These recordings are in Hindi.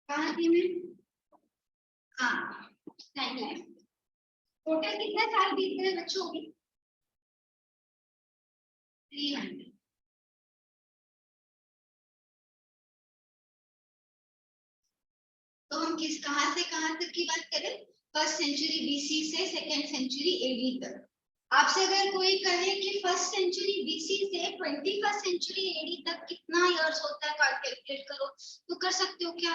कहाँ थी मैं? हाँ, टोटल कितने साल बीत गए बच्चों के? 300। तो हम कहाँ से कहाँ तक की बात करें? फर्स्ट सेंचुरी बीसी से सेकेंड सेंचुरी एडी तक। आपसे अगर कोई कहे कि फर्स्ट सेंचुरी बीसी से 21st सेंचुरी एडी तक कितना इयर्स होता है, कैलकुलेट करो, तो कर सकते हो क्या?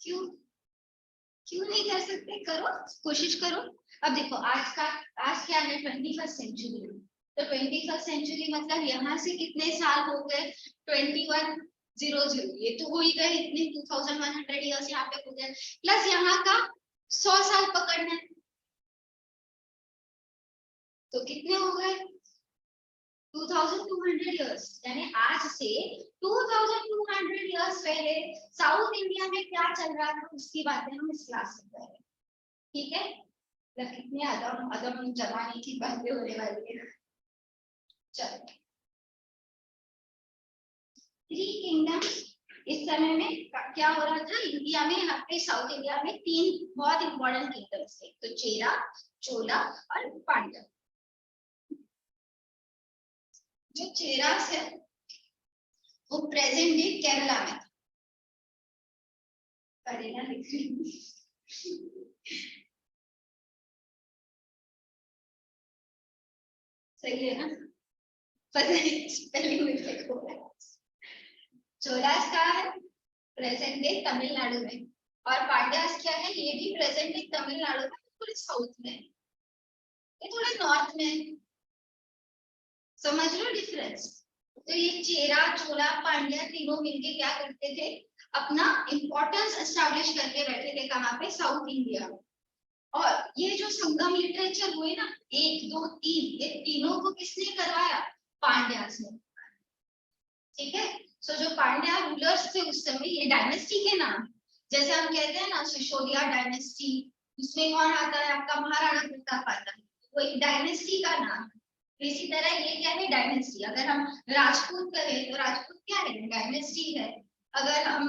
क्यों नहीं कर सकते? करो, कोशिश करो। अब देखो आज क्या है? 21st century. तो 21st सेंचुरी मतलब यहाँ से कितने साल हो गए? 2100। ये तो हो ही गए, इतने 2100 ईयर्स यहाँ पे हो गए, प्लस यहाँ का 100 साल पकड़ना है, तो कितने हो गए? 2200 ईयर्स। यानी आज से 2200 ईयर्स पहले साउथ इंडिया में क्या चल रहा था उसकी बातें हम इस क्लास में करेंगे। ठीक है? मतलब कितने अदम जमाने की बातें होने वाली है। चलो, 3 किंगडम इस समय में क्या हो रहा था इंडिया में? यहाँ पे साउथ इंडिया में 3 बहुत इंपॉर्टेंट किंगडम्स थे, तो चेरा, चोला और पांड्या। जो चेरास है वो प्रेजेंट डे केरला में था। सही है ना? चोलास का है प्रेजेंट डे तमिलनाडु में, और पांड्यास क्या है? ये भी प्रेजेंट डे तमिलनाडु में, थोड़े साउथ में, ये थोड़े नॉर्थ में। समझ लो डिफरेंस? तो ये चेरा, चोला, पांड्या तीनों मिलके क्या करते थे? अपना इंपॉर्टेंस एस्टैब्लिश करके बैठे थे। कहाँ पे? साउथ इंडिया में। और ये जो संगम लिटरेचर हुए ना, 1 2 3, ये तीनों को किसने करवाया? पांड्यास ने। ठीक है? सो जो पांड्या रूलर्स थे उस समय, ये डायनेस्टी के नाम, जैसे हम कहते हैं ना सिसोदिया डायनेस्टी, उसमें कौन आता है? आपका महाराणा प्रताप आता है, वो एक डायनेस्टी का नाम है। इसी तरह ये क्या है? डायनेस्टी। अगर हम राजपूत कहें तो राजपूत क्या है? डायनेस्टी है। अगर हम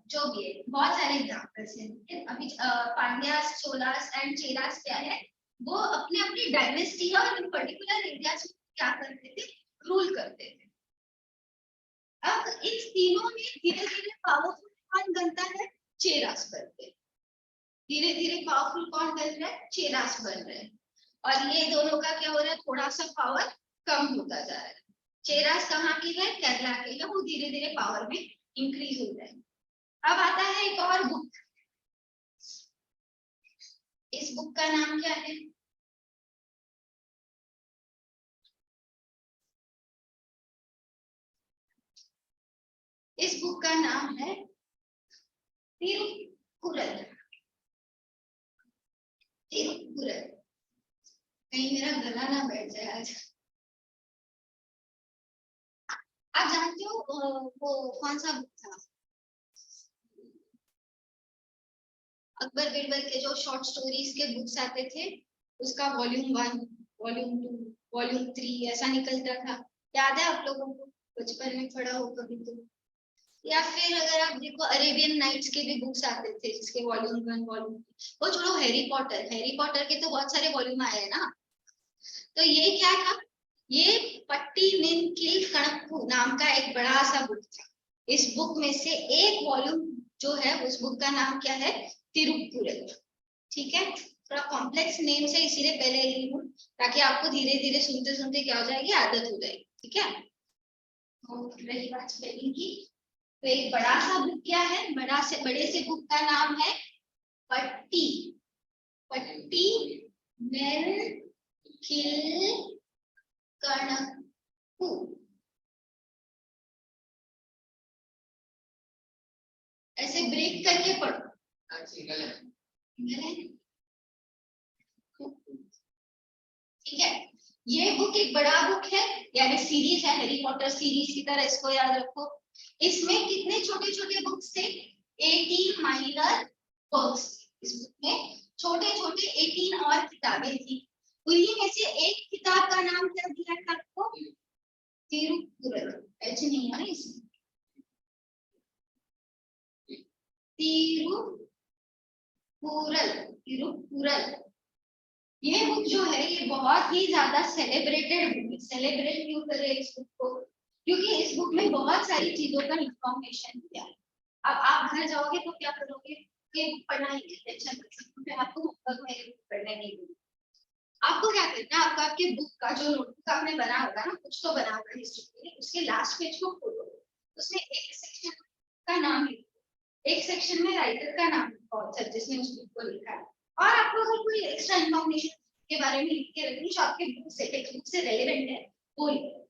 जो भी है, बहुत सारे एग्जाम्पल्स हैं। अभी पांड्यास, चोलास एंड चेरास क्या है? वो अपने अपनी डायनेस्टी है और पर्टिकुलर एरियाज में क्या करते थे? रूल करते थे। अब इन तीनों में धीरे धीरे पावरफुल कौन बनता है? चेरास बनते। धीरे धीरे पावरफुल कौन बन रहा है? चेरास बन रहे हैं। और ये दोनों का क्या हो रहा है? थोड़ा सा पावर कम होता जा रहा है। चेरास कहाँ की है? केरला के है। वो धीरे धीरे पावर में इंक्रीज हो रहा है। अब आता है एक और बुक। इस बुक का नाम क्या है? इस बुक का नाम है तिरुकुरल। तिरुकुरल। कहीं मेरा गला ना बैठ जाए आज। आप जानते हो वो कौन सा बुक था, अकबर बिरबल के जो शॉर्ट स्टोरीज के बुक्स आते थे, उसका वॉल्यूम 1, वॉल्यूम 2, वॉल्यूम 3 ऐसा निकलता था। याद है आप लोगों को, बचपन में पढ़ा हो कभी तो? या फिर अगर आप देखो अरेबियन नाइट्स के भी बुक्स आते थे जिसके वॉल्यूम 1, वॉल्यूम 2, वो छोड़ो, हैरी पॉटर के तो बहुत सारे वॉल्यूम आए हैं ना। तो ये क्या था, ये पट्टी निन किल कणप्पू नाम का एक बड़ा सा बुक था। इस बुक में से एक वॉल्यूम जो है उस बुक का नाम क्या है, तिरुक्कुरल। ठीक है, थोड़ा कॉम्प्लेक्स नेम से इसीलिए पहले ली हूँ, ताकि आपको धीरे धीरे सुनते सुनते क्या हो जाएगी, आदत हो जाएगी। ठीक है, तो रही बात स्पेलिंग की, तो एक बड़ा सा बुक क्या है, बड़े से बुक का नाम है पट्टी, पट्टी निन किल कणप्पू। ऐसे ब्रेक करके पढ़ो। ठीक है, ये बुक एक बड़ा बुक है, यानी सीरीज है, हैरी पॉटर सीरीज की तरह, इसको याद रखो। इसमें कितने छोटे छोटे बुक्स थे, 18 माइनर बुक्स। इस बुक में छोटे छोटे 18 और किताबें थी। उन्हीं में से एक किताब का नाम क्या दिया था आपको, तिरुक्कुरल। ऐसे नहीं है इसमें, तिरुक्कुरल, तिरुक्कुरल। ये बुक जो है ये बहुत ही ज्यादा सेलिब्रेटेड बुक है। सेलिब्रेट क्यों कर रहे हैं इस बुक को, क्योंकि इस बुक में बहुत सारी चीजों का इंफॉर्मेशन दिया है। अब आप घर जाओगे तो क्या करोगे, ये बुक पढ़ना ही है, टेंशन मत लो, मैं आपको होमवर्क में ये बुक पढ़ने नहीं दूंगी। आपको क्या करना है, आपका आपके बुक का जो नोटबुक आपने बना होगा ना, कुछ तो बना होगा हिस्ट्री के लिए, उसके लास्ट पेज को खोलो, उसमें एक सेक्शन का नाम लिखो, एक सेक्शन में राइटर का नाम लिखो, ऑथर जिसने उस बुक को लिखा है। और आपको अगर कोई एक्स्ट्रा इंफॉर्मेशन के बारे में लिख के रखनी जो आपके बुक से, टेक्स्ट बुक से रेलेवेंट है, वो लिखो।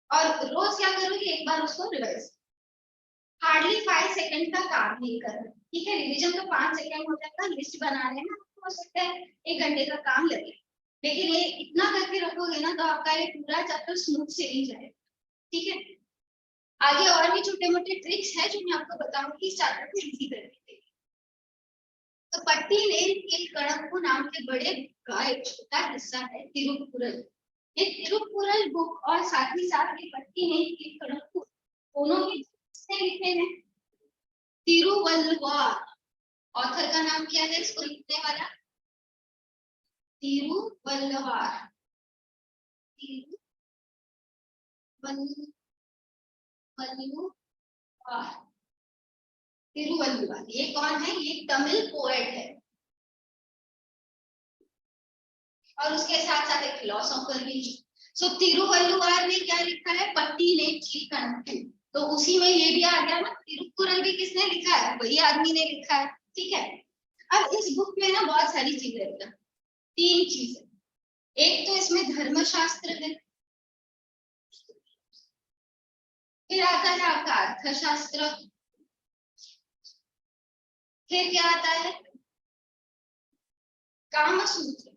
और रोज क्या करोगे, एक बार उसको रिवाइज। हार्डली 5 सेकंड का काम नहीं करना। ठीक है, रिवीजन तो 5 सेकंड हो जाता है, लिस्ट बनाने में हो सकता है 1 घंटे का काम लगे, लेकिन ये इतना करके रखोगे ना तो आपका ये पूरा चैप्टर स्मूथ सेलिंग जाएगा। ठीक है, आगे और भी छोटे मोटे ट्रिक्स है जो मैं आपको बताऊंगी इस चैप्टर को इजी करने के लिए। तो पट्टी नेम किल कणप्पू नाम के बड़े का एक छोटा हिस्सा है तिरुक्कुरल। ये तिरुक्कुरल बुक और साथ ही साथ ये पट्टी नेम किल कणप्पू दोनों ही लिखे हैं तिरुवल्लुवार। ऑथर का नाम क्या है इसको लिखने वाला, तिरुवल्लुवार, तिरुवल्लुवार। ये कौन है, ये तमिल पोएट है और उसके साथ साथ एक फिलोसोफर भी है। सो तिरुवल्लुवार ने क्या लिखा है, पट्टी ने किल कणप्पू, तो उसी में ये भी आ गया ना, तिरुक्कुरल भी किसने लिखा है, वही आदमी ने लिखा है। ठीक है, अब इस बुक में ना बहुत सारी चीजें हैं, 3 चीजें। एक तो इसमें धर्मशास्त्र है, फिर आता है आपका अर्थशास्त्र, फिर क्या आता है, कामसूत्र।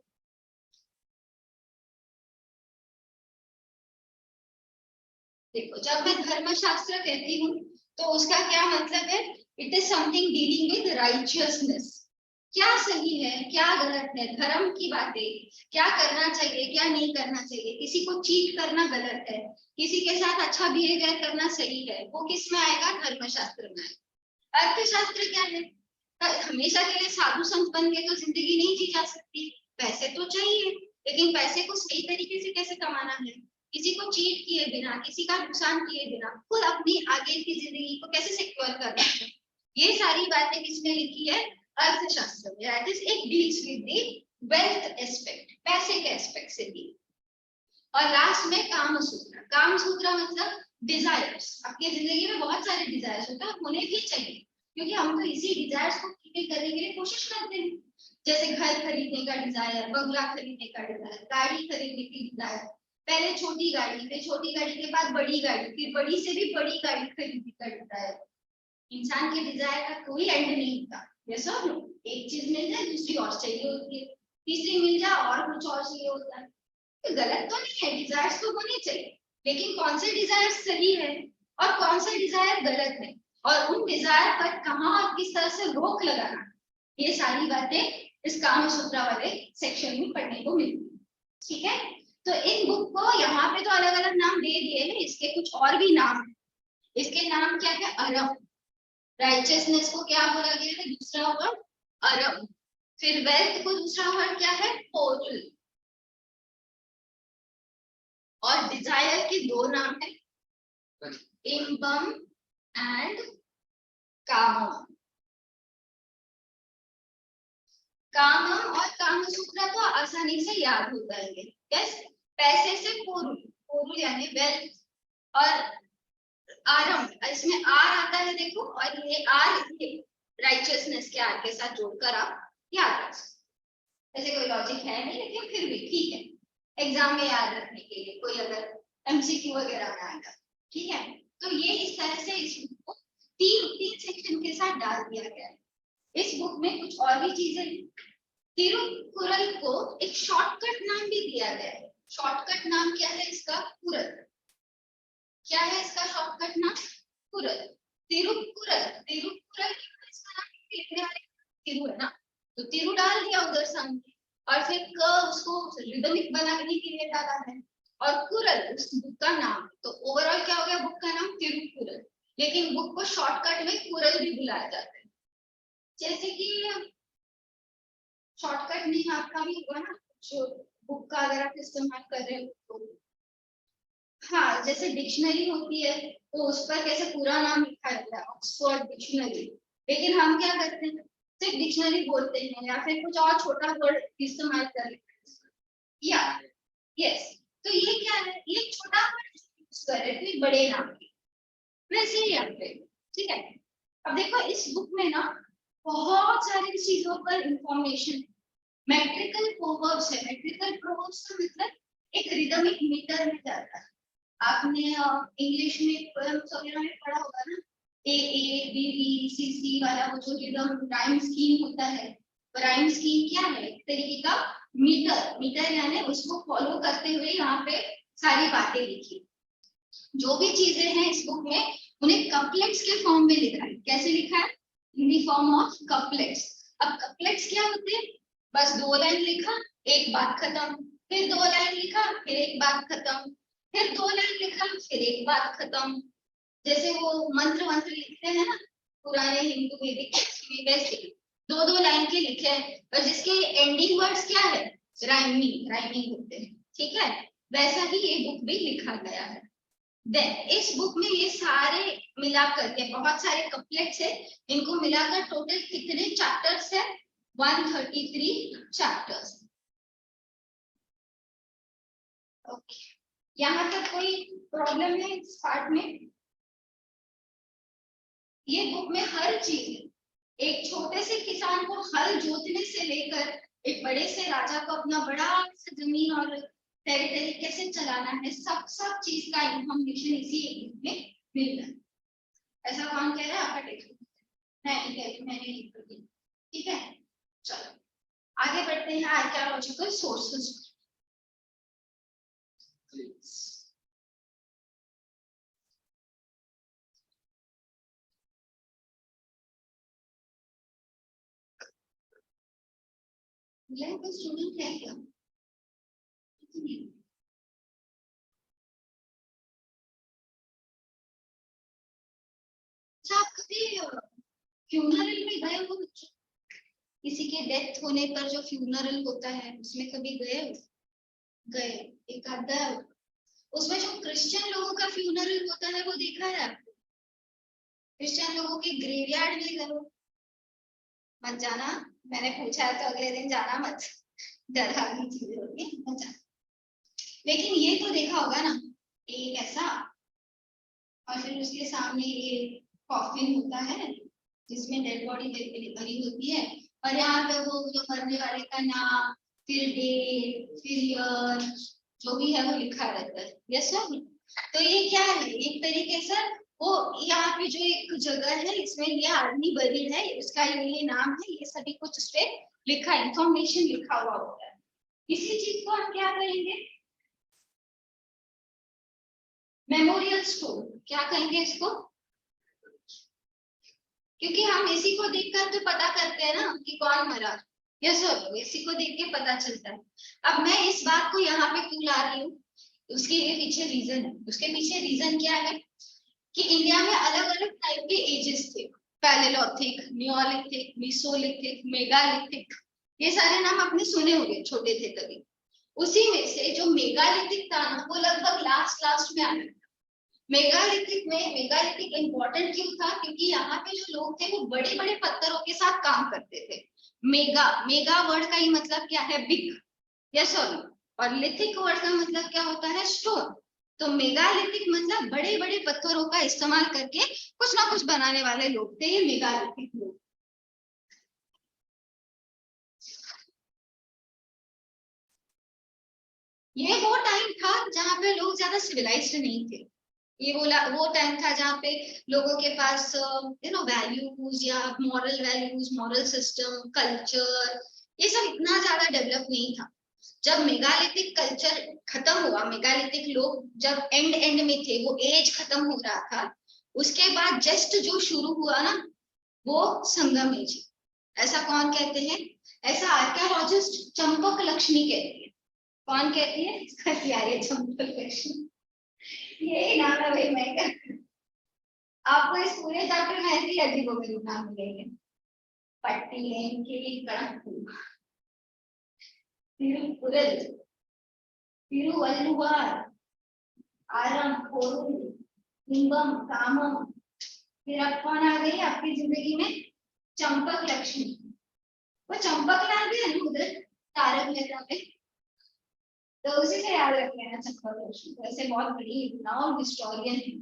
देखो, जब मैं धर्मशास्त्र कहती हूँ तो उसका क्या मतलब है, it is something dealing with righteousness, क्या सही है क्या गलत है, धर्म की बातें, क्या करना चाहिए क्या नहीं करना चाहिए, किसी को चीट करना गलत है, किसी के साथ अच्छा बिहेवियर करना सही है, वो किस में आएगा, धर्मशास्त्र में आएगा। अर्थशास्त्र क्या है, हमेशा के लिए साधु संत बन के तो जिंदगी नहीं जी जा सकती, पैसे तो चाहिए, लेकिन पैसे को सही तरीके से कैसे कमाना है, किसी को चीट किए बिना, किसी का नुकसान किए बिना खुद अपनी आगे की जिंदगी को कैसे सिक्योर करना है, ये सारी बातें किसने लिखी है, अर्थशास्त्र में। That is it deals with the wealth aspect, पैसे के एस्पेक्ट से भी। और लास्ट में कामसूत्र, कामसूत्र मतलब डिजायर्स, आपकी जिंदगी में बहुत सारे डिजायर्स होते हैं, होने भी चाहिए, क्योंकि हम तो इसी डिजायर्स को पूरे करने के लिए कोशिश करते हैं। जैसे घर खरीदने का डिजायर, बंगला खरीदने का डिजायर, गाड़ी खरीदने की डिजायर, पहले छोटी गाड़ी, फिर छोटी गाड़ी के बाद बड़ी गाड़ी, फिर बड़ी से भी बड़ी गाड़ी खरीदने का डिजायर। इंसान के डिजायर का कोई एंड नहीं होता। यस और नो, एक चीज मिल जाए दूसरी और चाहिए होती है, तीसरी मिल जाए और कुछ और चाहिए होता है। तो गलत तो नहीं है, डिजायर्स तो होने चाहिए, लेकिन कौन से डिजायर्स सही है, और कौन सा डिजायर गलत है और उन डिजायर पर कहाँ और किस तरह से रोक लगाना, ये सारी बातें इस कामा सूत्र वाले सेक्शन में पढ़ने को मिलती है। ठीक है, तो इन बुक को यहाँ पे तो अलग अलग नाम दे दिए हैं, इसके कुछ और भी नाम है। इसके नाम क्या है? अरम। राइचियसनेस को क्या बोला गया है? दूसरा वर्ड अरम। फिर वेल्थ को दूसरा वर्ड क्या है? पोर्टल। और डिजायर के दो नाम है, इम्बम एंड कामम। कामम और कामसूत्र तो आसानी से याद होता है। यस, पैसे से पूर्व, पूर्व यानी वेल्थ, और आरम, इसमें आर आता है देखो, और ये आर राइचियसनेस के आर के साथ जोड़कर आप याद रख सकते। ऐसे कोई लॉजिक है नहीं, लेकिन फिर भी ठीक है, एग्जाम में याद रखने के लिए, कोई अगर एमसीक्यू वगैरह में आएगा। ठीक है, तो ये इस तरह से इस बुक को तीन सेक्शन के साथ डाल दिया गया है। इस बुक में कुछ और भी चीजें, तिरुकुरल को एक शॉर्टकट नाम भी दिया गया है। शॉर्टकट नाम क्या है इसका? कुरल। क्या है इसका शॉर्टकट नाम? कुरल। तिरुकुरल, तिरुकुरल इसका नाम तिरु है ना, तो तिरु डाल दिया उधर सामने, और फिर क उसको रिदमिक बनाने के लिए डाला है, और कुरल उस बुक का नाम। तो ओवरऑल क्या हो गया बुक का नाम? तिरुकुरल। लेकिन बुक को शॉर्टकट में कुरल भी बुलाया जाता है। जैसे कि शॉर्टकट नहीं आपका भी हुआ ना, जो बुक का अगर आप इस्तेमाल कर रहे हो तो, हाँ, जैसे डिक्शनरी होती है तो उस पर कैसे पूरा नाम लिखा रहता है, ऑक्सफोर्ड डिक्शनरी, लेकिन हम क्या करते हैं, सिर्फ डिक्शनरी बोलते हैं या फिर कुछ और छोटा वर्ड इस्तेमाल कर लेते हैं। या यस, तो ये क्या है, ये छोटा वर्ड यूज कर रहे थे बड़े नाम की, वैसे ही यहाँ पे। ठीक है, अब देखो इस बुक में ना बहुत सारी चीजों पर इंफॉर्मेशन, मैट्रिकल प्रोवर्ब्स है। मैट्रिकल प्रोवर्ब्स का मतलब एक रिदमिक मीटर में जाता है। आपने इंग्लिश में पोएम्स वगैरह में पढ़ा होगा ना, ए बी बी सी सी वाला वो जो रिदम राइम स्कीम होता है। राइम स्कीम क्या है? एक तरीके का मीटर, मीटर यानी उसको फॉलो करते हुए यहाँ पे सारी बातें लिखी। जो भी चीजें हैं इस बुक में उन्हें कपलेट्स के फॉर्म में लिखा है। कैसे लिखा है? In the form of couplets. अब कपलेट्स क्या होते हैं? बस दो लाइन लिखा, एक बात खत्म, फिर दो लाइन लिखा, फिर एक बात खत्म, फिर दो लाइन लिखा, फिर एक बात खत्म। जैसे वो मंत्र मंत्र लिखते हैं ना पुराने हिंदू वैदिक में, वैसे दो दो लाइन के लिखे हैं, और जिसके एंडिंग वर्ड्स क्या है? राइमिंग, राइमिंग होते हैं। ठीक है, वैसा ही ये बुक भी लिखा गया है। इस बुक में ये सारे मिलाकर के बहुत सारे कपलेट्स है, इनको मिलाकर टोटल कितने चैप्टर्स है? 133 चैप्टर्स। ओके, यहाँ तक कोई प्रॉब्लम है इस पार्ट में? ये बुक में हर चीज, एक छोटे से किसान को हल जोतने से लेकर एक बड़े से राजा को अपना बड़ा सा जमीन और टेरिटरी कैसे चलाना है, सब सब चीज का इंफॉर्मेशन इसी एक बुक में मिल रहा है। ऐसा कौन कह रहा है? आपका टेक्स्ट नहीं कह रही, मैंने लिख दी। ठीक है, चलो आगे बढ़ते हैं आर्कियोलॉजिकल सोर्सेस। स्टूडेंट है क्या? अच्छा, आप कभी फ्यूनरल में गए हो? किसी के डेथ होने पर जो फ्यूनरल होता है उसमें कभी गए हो? गए, एक आधा। उसमें जो क्रिश्चियन लोगों का फ्यूनरल होता है वो देखा है आपने? क्रिश्चियन लोगों के ग्रेवयार्ड में गए हो? मत जाना, मैंने पूछा है तो अगले दिन जाना मत, डरावनी चीजें होती है, मत जाना। लेकिन ये तो देखा होगा ना, एक ऐसा, और फिर उसके सामने ये कॉफिन होता है जिसमें डेड बॉडी भरी होती है, और यहाँ पे वो जो मरने वाले का नाम, फिर डेट, फिर ईयर, जो भी है वो लिखा रहता है। यस सर, तो ये क्या है? एक तरीके से वो यहाँ पे जो एक जगह है इसमें ये आदमी बरीड है, उसका ये नाम है, ये सभी कुछ उस पर लिखा, इंफॉर्मेशन लिखा हुआ होता है। इसी चीज को हम क्या करेंगे? मेमोरियल स्टोन, क्या कहेंगे इसको? क्योंकि हम इसी को देखकर तो पता करते हैं ना कि कौन मरा। यस और नो, इसी को देख के पता चलता है। अब मैं इस बात को यहाँ पे क्यों ला रही हूँ, उसके लिए पीछे रीजन है। उसके पीछे रीजन क्या है कि इंडिया में अलग अलग टाइप के एजेस थे। पैलेलिथिक, नियोलिथिक, मेसोलिथिक, मेगालिथिक, ये सारे नाम आपने सुने होंगे छोटे थे तभी। उसी में से जो मेगालिथिक था ना, वो लगभग लास्ट लास्ट में आया। मेगालिथिक इंपॉर्टेंट क्यों था? क्योंकि यहाँ पे जो लोग थे वो बड़े बड़े पत्थरों के साथ काम करते थे। मेगा मेगा वर्ड का ही मतलब क्या है? बिग। यस और नो। और लिथिक वर्ड का मतलब क्या होता है? स्टोन। तो मेगालिथिक मतलब बड़े बड़े पत्थरों का इस्तेमाल करके कुछ ना कुछ बनाने वाले लोग थे ये मेगालिथिक लोग। ये वो टाइम था जहाँ पे लोग ज्यादा सिविलाइज्ड नहीं थे। ये वो टाइम था जहाँ पे लोगों के पास वैल्यूज या moral values, moral system, culture, ये सब इतना ज्यादा डेवलप नहीं था। जब मेगालिथिक कल्चर खत्म हुआ, मेगालिथिक लोग जब एंड में थे, वो एज खत्म हो रहा था, उसके बाद जस्ट जो शुरू हुआ ना, वो संगम एज। ऐसा कौन कहते हैं? ऐसा आर्कियोलॉजिस्ट चंपक लक्ष्मी कहती है। कौन कहती है? इसका क्या है? चंपक लक्ष्मी, यही नाम है भाई। मैं आपको इस पूरे चैप्टर में ऐसे ही अजीबोगरीब नाम मिलेंगे। पट्टी, कड़कू, तिरुकुरल, तिरुवल्लुवर, आरम, कोरू, निंबम, कामम। फिर अब कौन आ गई आपकी जिंदगी में? चंपक लक्ष्मी। वो चंपक लाल भी है ना उधर तारक मेहता में, तो उसी से याद रख लेना चंपक लक्ष्मी। वैसे बहुत बड़ी नाउन हिस्टोरियन है,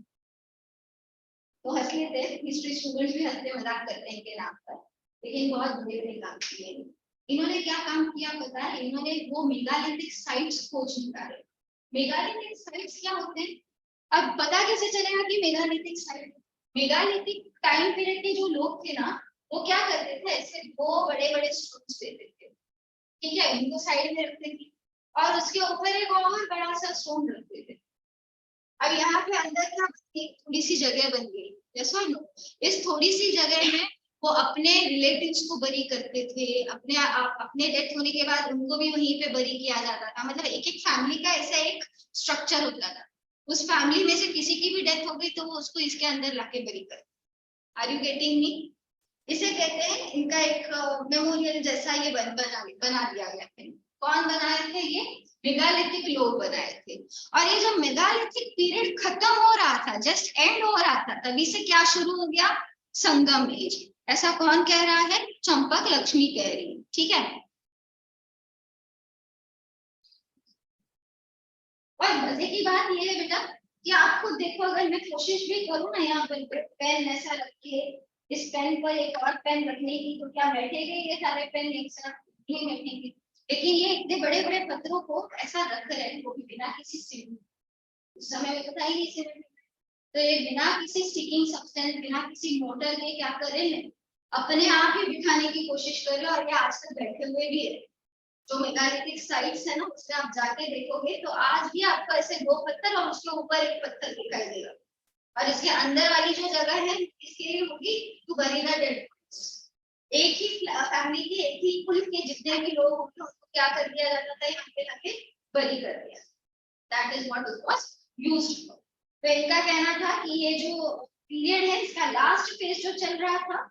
तो हंस लेते हैं, हिस्ट्री स्टूडेंट्स भी हंसते मजाक करते हैं इनके नाम पर, लेकिन बहुत बड़े बड़े काम किए इन्होंने। क्या काम किया पता है? इन्होंने वो मेगालिथिक साइट्स खोज निकाले। मेगालिथिक साइट्स क्या होते हैं? अब पता कैसे चलेगा कि megalithic site? Megalithic time period के जो लोग थे ना, वो क्या करते थे? ऐसे दो बड़े बड़े स्टोन्स देते थे, ठीक है, उनको साइड में रखते थे, और उसके ऊपर एक और बड़ा सा स्टोन रखते थे। अब यहाँ पे अंदर क्या, एक थोड़ी सी जगह बन गई। जैसा इस थोड़ी सी जगह में वो अपने रिलेटिव्स को बरी करते थे। अपने डेथ होने के बाद उनको भी वहीं पे बरी किया जाता था। मतलब एक एक फैमिली का ऐसा एक स्ट्रक्चर होता था। उस फैमिली में से किसी की भी डेथ हो गई तो वो उसको इसके अंदर लाके बरी कर। Are you getting me? इसे कहते हैं, इनका एक मेमोरियल जैसा ये बना दिया गया है। कौन बनाए थे ये? मेगालिथिक लोग बनाए थे। और ये जब मेगालिथिक पीरियड खत्म हो रहा था, जस्ट एंड हो रहा था, तभी से क्या शुरू हो गया? संगम एज। ऐसा कौन कह रहा है? चंपक लक्ष्मी कह रही है, ठीक है। और मजे की बात ये है बेटा कि आप खुद देखो, अगर मैं कोशिश भी करूँ ना यहाँ पर पेन ऐसा रख के, इस पेन पर एक और पेन रखने की, तो क्या बैठेंगे ये सारे पेन एक साथ? नहीं बैठेंगे। लेकिन ये इतने बड़े बड़े पत्थरों को ऐसा रख रहे हैं, वो भी बिना किसी से, उस समय में पता ही नहीं से, तो ये बिना किसी स्टिकिंग सब्सटेंस, बिना किसी मोटर के क्या कर रहे हैं? अपने आप ही बिठाने की कोशिश कर रहे हो, और ये आज तक बैठे हुए भी है। जो मेगालिथिक साइट्स है ना, उसमें आप जाके देखोगे तो आज भी आपको ऐसे दो पत्थर और उसके ऊपर एक पत्थर दिखाई देगा। और इसके अंदर वाली जो जगह है, इसके लिए होगी टू बरी द डेड। एक ही फैमिली के, एक ही कुल के जितने भी लोग होंगे उसको क्या कर दिया जाता था? यहाँ पे लाके बरी कर दिया। That is what it was used for. तो इनका कहना था कि ये जो पीरियड है, इसका लास्ट फेज जो चल रहा था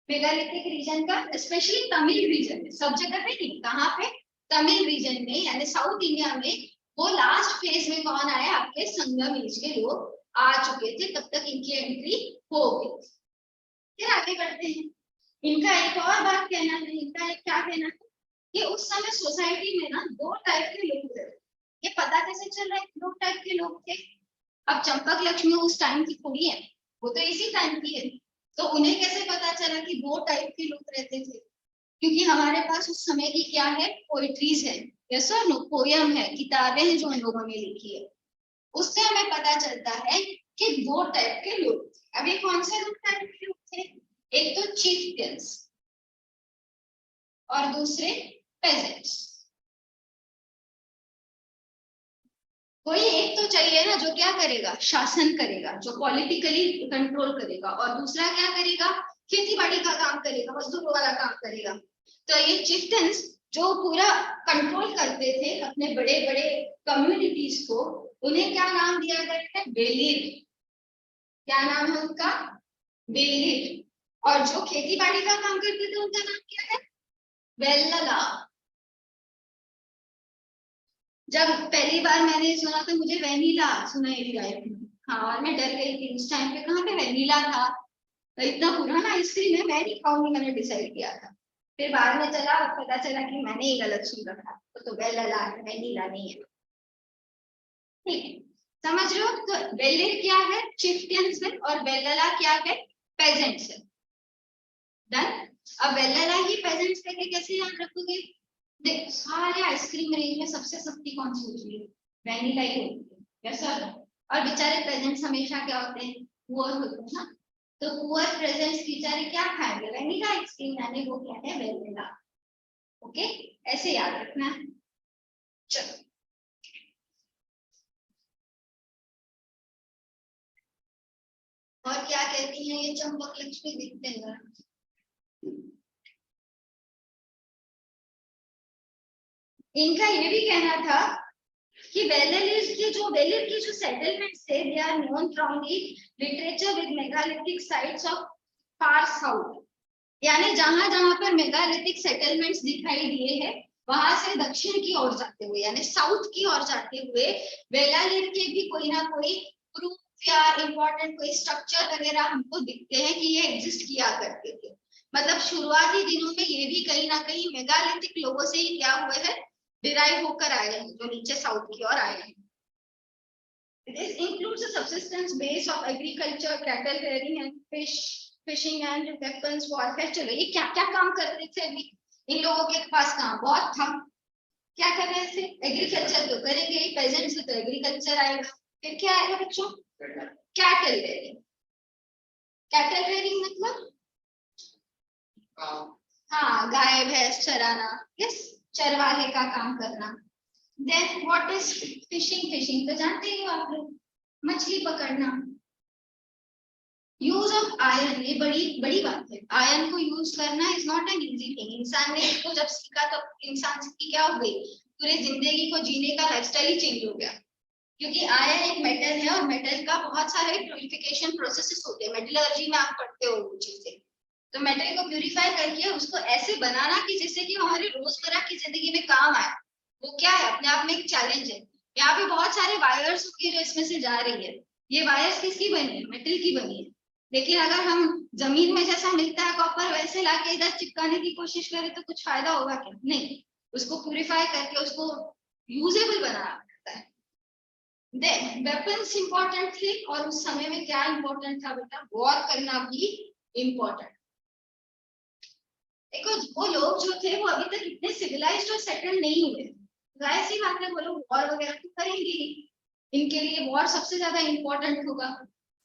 मेगालिथिक रीजन का, स्पेशली तमिल रीजन में, सब जगह पे नहीं, कहाँ पे? तमिल रीजन में, यानी साउथ इंडिया में। वो लास्ट फेज में कौन आया? आपके संगम एज के लोग आ चुके थे, तब तक इनकी एंट्री हो गई। फिर आगे बढ़ते हैं। इनका एक और बात कहना है, इनका एक क्या कहना है कि उस समय सोसाइटी में ना दो टाइप के लोग थे। ये पता कैसे चल रहा है दो टाइप के लोग थे? अब चंपक लक्ष्मी उस टाइम की थोड़ी है, वो तो इसी टाइम की है। तो उन्हें कैसे पता चला कि दो टाइप के लोग रहते थे? क्योंकि हमारे पास उस समय की क्या है? पोइट्रीज है, यस और नो, पोयम है, किताबें हैं जो उन लोगों ने लिखी है। उससे हमें पता चलता है कि दो टाइप के लोग थे। अब ये कौन से दो टाइप के लोग थे? एक तो चीफियंस और दूसरे पेजेंट्स। कोई एक तो चाहिए ना जो क्या करेगा, शासन करेगा, जो पॉलिटिकली कंट्रोल करेगा, और दूसरा क्या करेगा, खेती बाड़ी का काम करेगा, मजदूरों वाला काम करेगा। तो ये चिफ्टन्स जो पूरा कंट्रोल करते थे अपने बड़े बड़े कम्युनिटीज को, उन्हें क्या नाम दिया गया है, बेलिर। क्या नाम है उनका, बेलिर। और जो खेती बाड़ी का काम करते थे उनका नाम क्या है, वेल्लला। जब पहली बार मैंने सुना तो मुझे वेनिला सुनाई दिया। हाँ, और मैं डर गई थी उस टाइम पे, कहाँ पे वेनिला था, तो इतना पुराना आइसक्रीम है, मैं नहीं खाऊंगी, मैंने डिसाइड किया था। फिर बाद में चला पता चला कि मैंने ही गलत सुन रखा, तो वेनिला है, वेनिला नहीं है। ठीक है, समझ रहे हो। तो वेलिर क्या है, चिफ्टियंस है, और वेलला क्या है, पेजेंट्स है। डन। अब वेलला ही पेजेंट्स करके कैसे याद रखोगे, देख सारे आइसक्रीम रेंज में सबसे सस्ती कौन सी होती है, वेनिला ही होती है, यस और नो। और बेचारे प्रेजेंट्स हमेशा क्या होते हैं, पुअर होते हैं ना। तो पुअर प्रेजेंट्स बेचारे क्या खाएंगे, वेनिला आइसक्रीम, यानी वो क्या है, वेनिला। ओके, ऐसे याद रखना है। चलो, और क्या कहती हैं ये चंपक लक्ष्मी, दिखते हैं। इनका ये भी कहना था कि वेलिर की जो सेटलमेंट्स थे, they are known from the literature with megalithic sites of far south. यानी जहां जहां पर मेगालिथिक सेटलमेंट्स दिखाई दिए हैं, वहां से दक्षिण की ओर जाते हुए, यानी साउथ की ओर जाते हुए, वेलालिर के भी कोई ना कोई प्रूफ या इंपॉर्टेंट कोई स्ट्रक्चर वगैरह हमको दिखते हैं कि ये एग्जिस्ट किया करते थे। मतलब शुरुआती दिनों में ये भी कहीं ना कहीं मेगालिथिक लोगों से ही क्या हुए हैं, डिराइव होकर आए हैं, जो नीचे साउथ की ओर आए हैं। This includes a subsistence base of agriculture, cattle rearing and fishing and weapons warfare। चलो, ये क्या क्या काम करते थे अभी, इन लोगों के पास काम बहुत था। क्या कर रहे थे, एग्रीकल्चर तो करेंगे, पेजेंट से तो एग्रीकल्चर आएगा। फिर क्या आएगा बच्चों, कैटल रेयरिंग। कैटल रेयरिंग मतलब हाँ, गाय भैंस चराना, यस, चरवाहे का काम करना। Then what is fishing, fishing तो जानते ही हो आप लोग, मछली पकड़ना। यूज ऑफ आयरन, ये बड़ी बड़ी बात है, आयरन को यूज करना is not an easy thing. इंसान ने इसको जब सीखा तो इंसान की क्या हो गई, पूरी जिंदगी को जीने का लाइफस्टाइल ही चेंज हो गया। क्योंकि आयरन एक मेटल है, और मेटल का बहुत सारे प्यूरिफिकेशन प्रोसेसेस होते हैं, मेटलर्जी में आप पढ़ते हो वो चीजें। तो मेटल को प्यूरिफाई करके उसको ऐसे बनाना कि जिससे कि हमारी रोजमर्रा की जिंदगी में काम आए, वो क्या है, अपने आप में एक चैलेंज है। यहाँ पे बहुत सारे वायर्स होंगे जो इसमें से जा रही है, ये वायर्स किसकी बनी है, मेटल की बनी है। लेकिन अगर हम जमीन में जैसा मिलता है कॉपर, वैसे लाके इधर चिपकाने की कोशिश करें तो कुछ फायदा होगा क्या, नहीं। उसको प्यूरिफाई करके उसको यूजेबल बनाना पड़ता है। देन वेपन्स इंपॉर्टेंट थे, और उस समय में क्या इंपॉर्टेंट था बेटा, वॉर करना भी इंपॉर्टेंट। देखो, वो लोग जो थे वो अभी तक इतने सिविलाइज्ड और सेटल नहीं हुए, जाहिर सी बात है वो लोग वॉर वगैरह तो करेंगे ही, इनके लिए वॉर सबसे ज्यादा इंपॉर्टेंट होगा।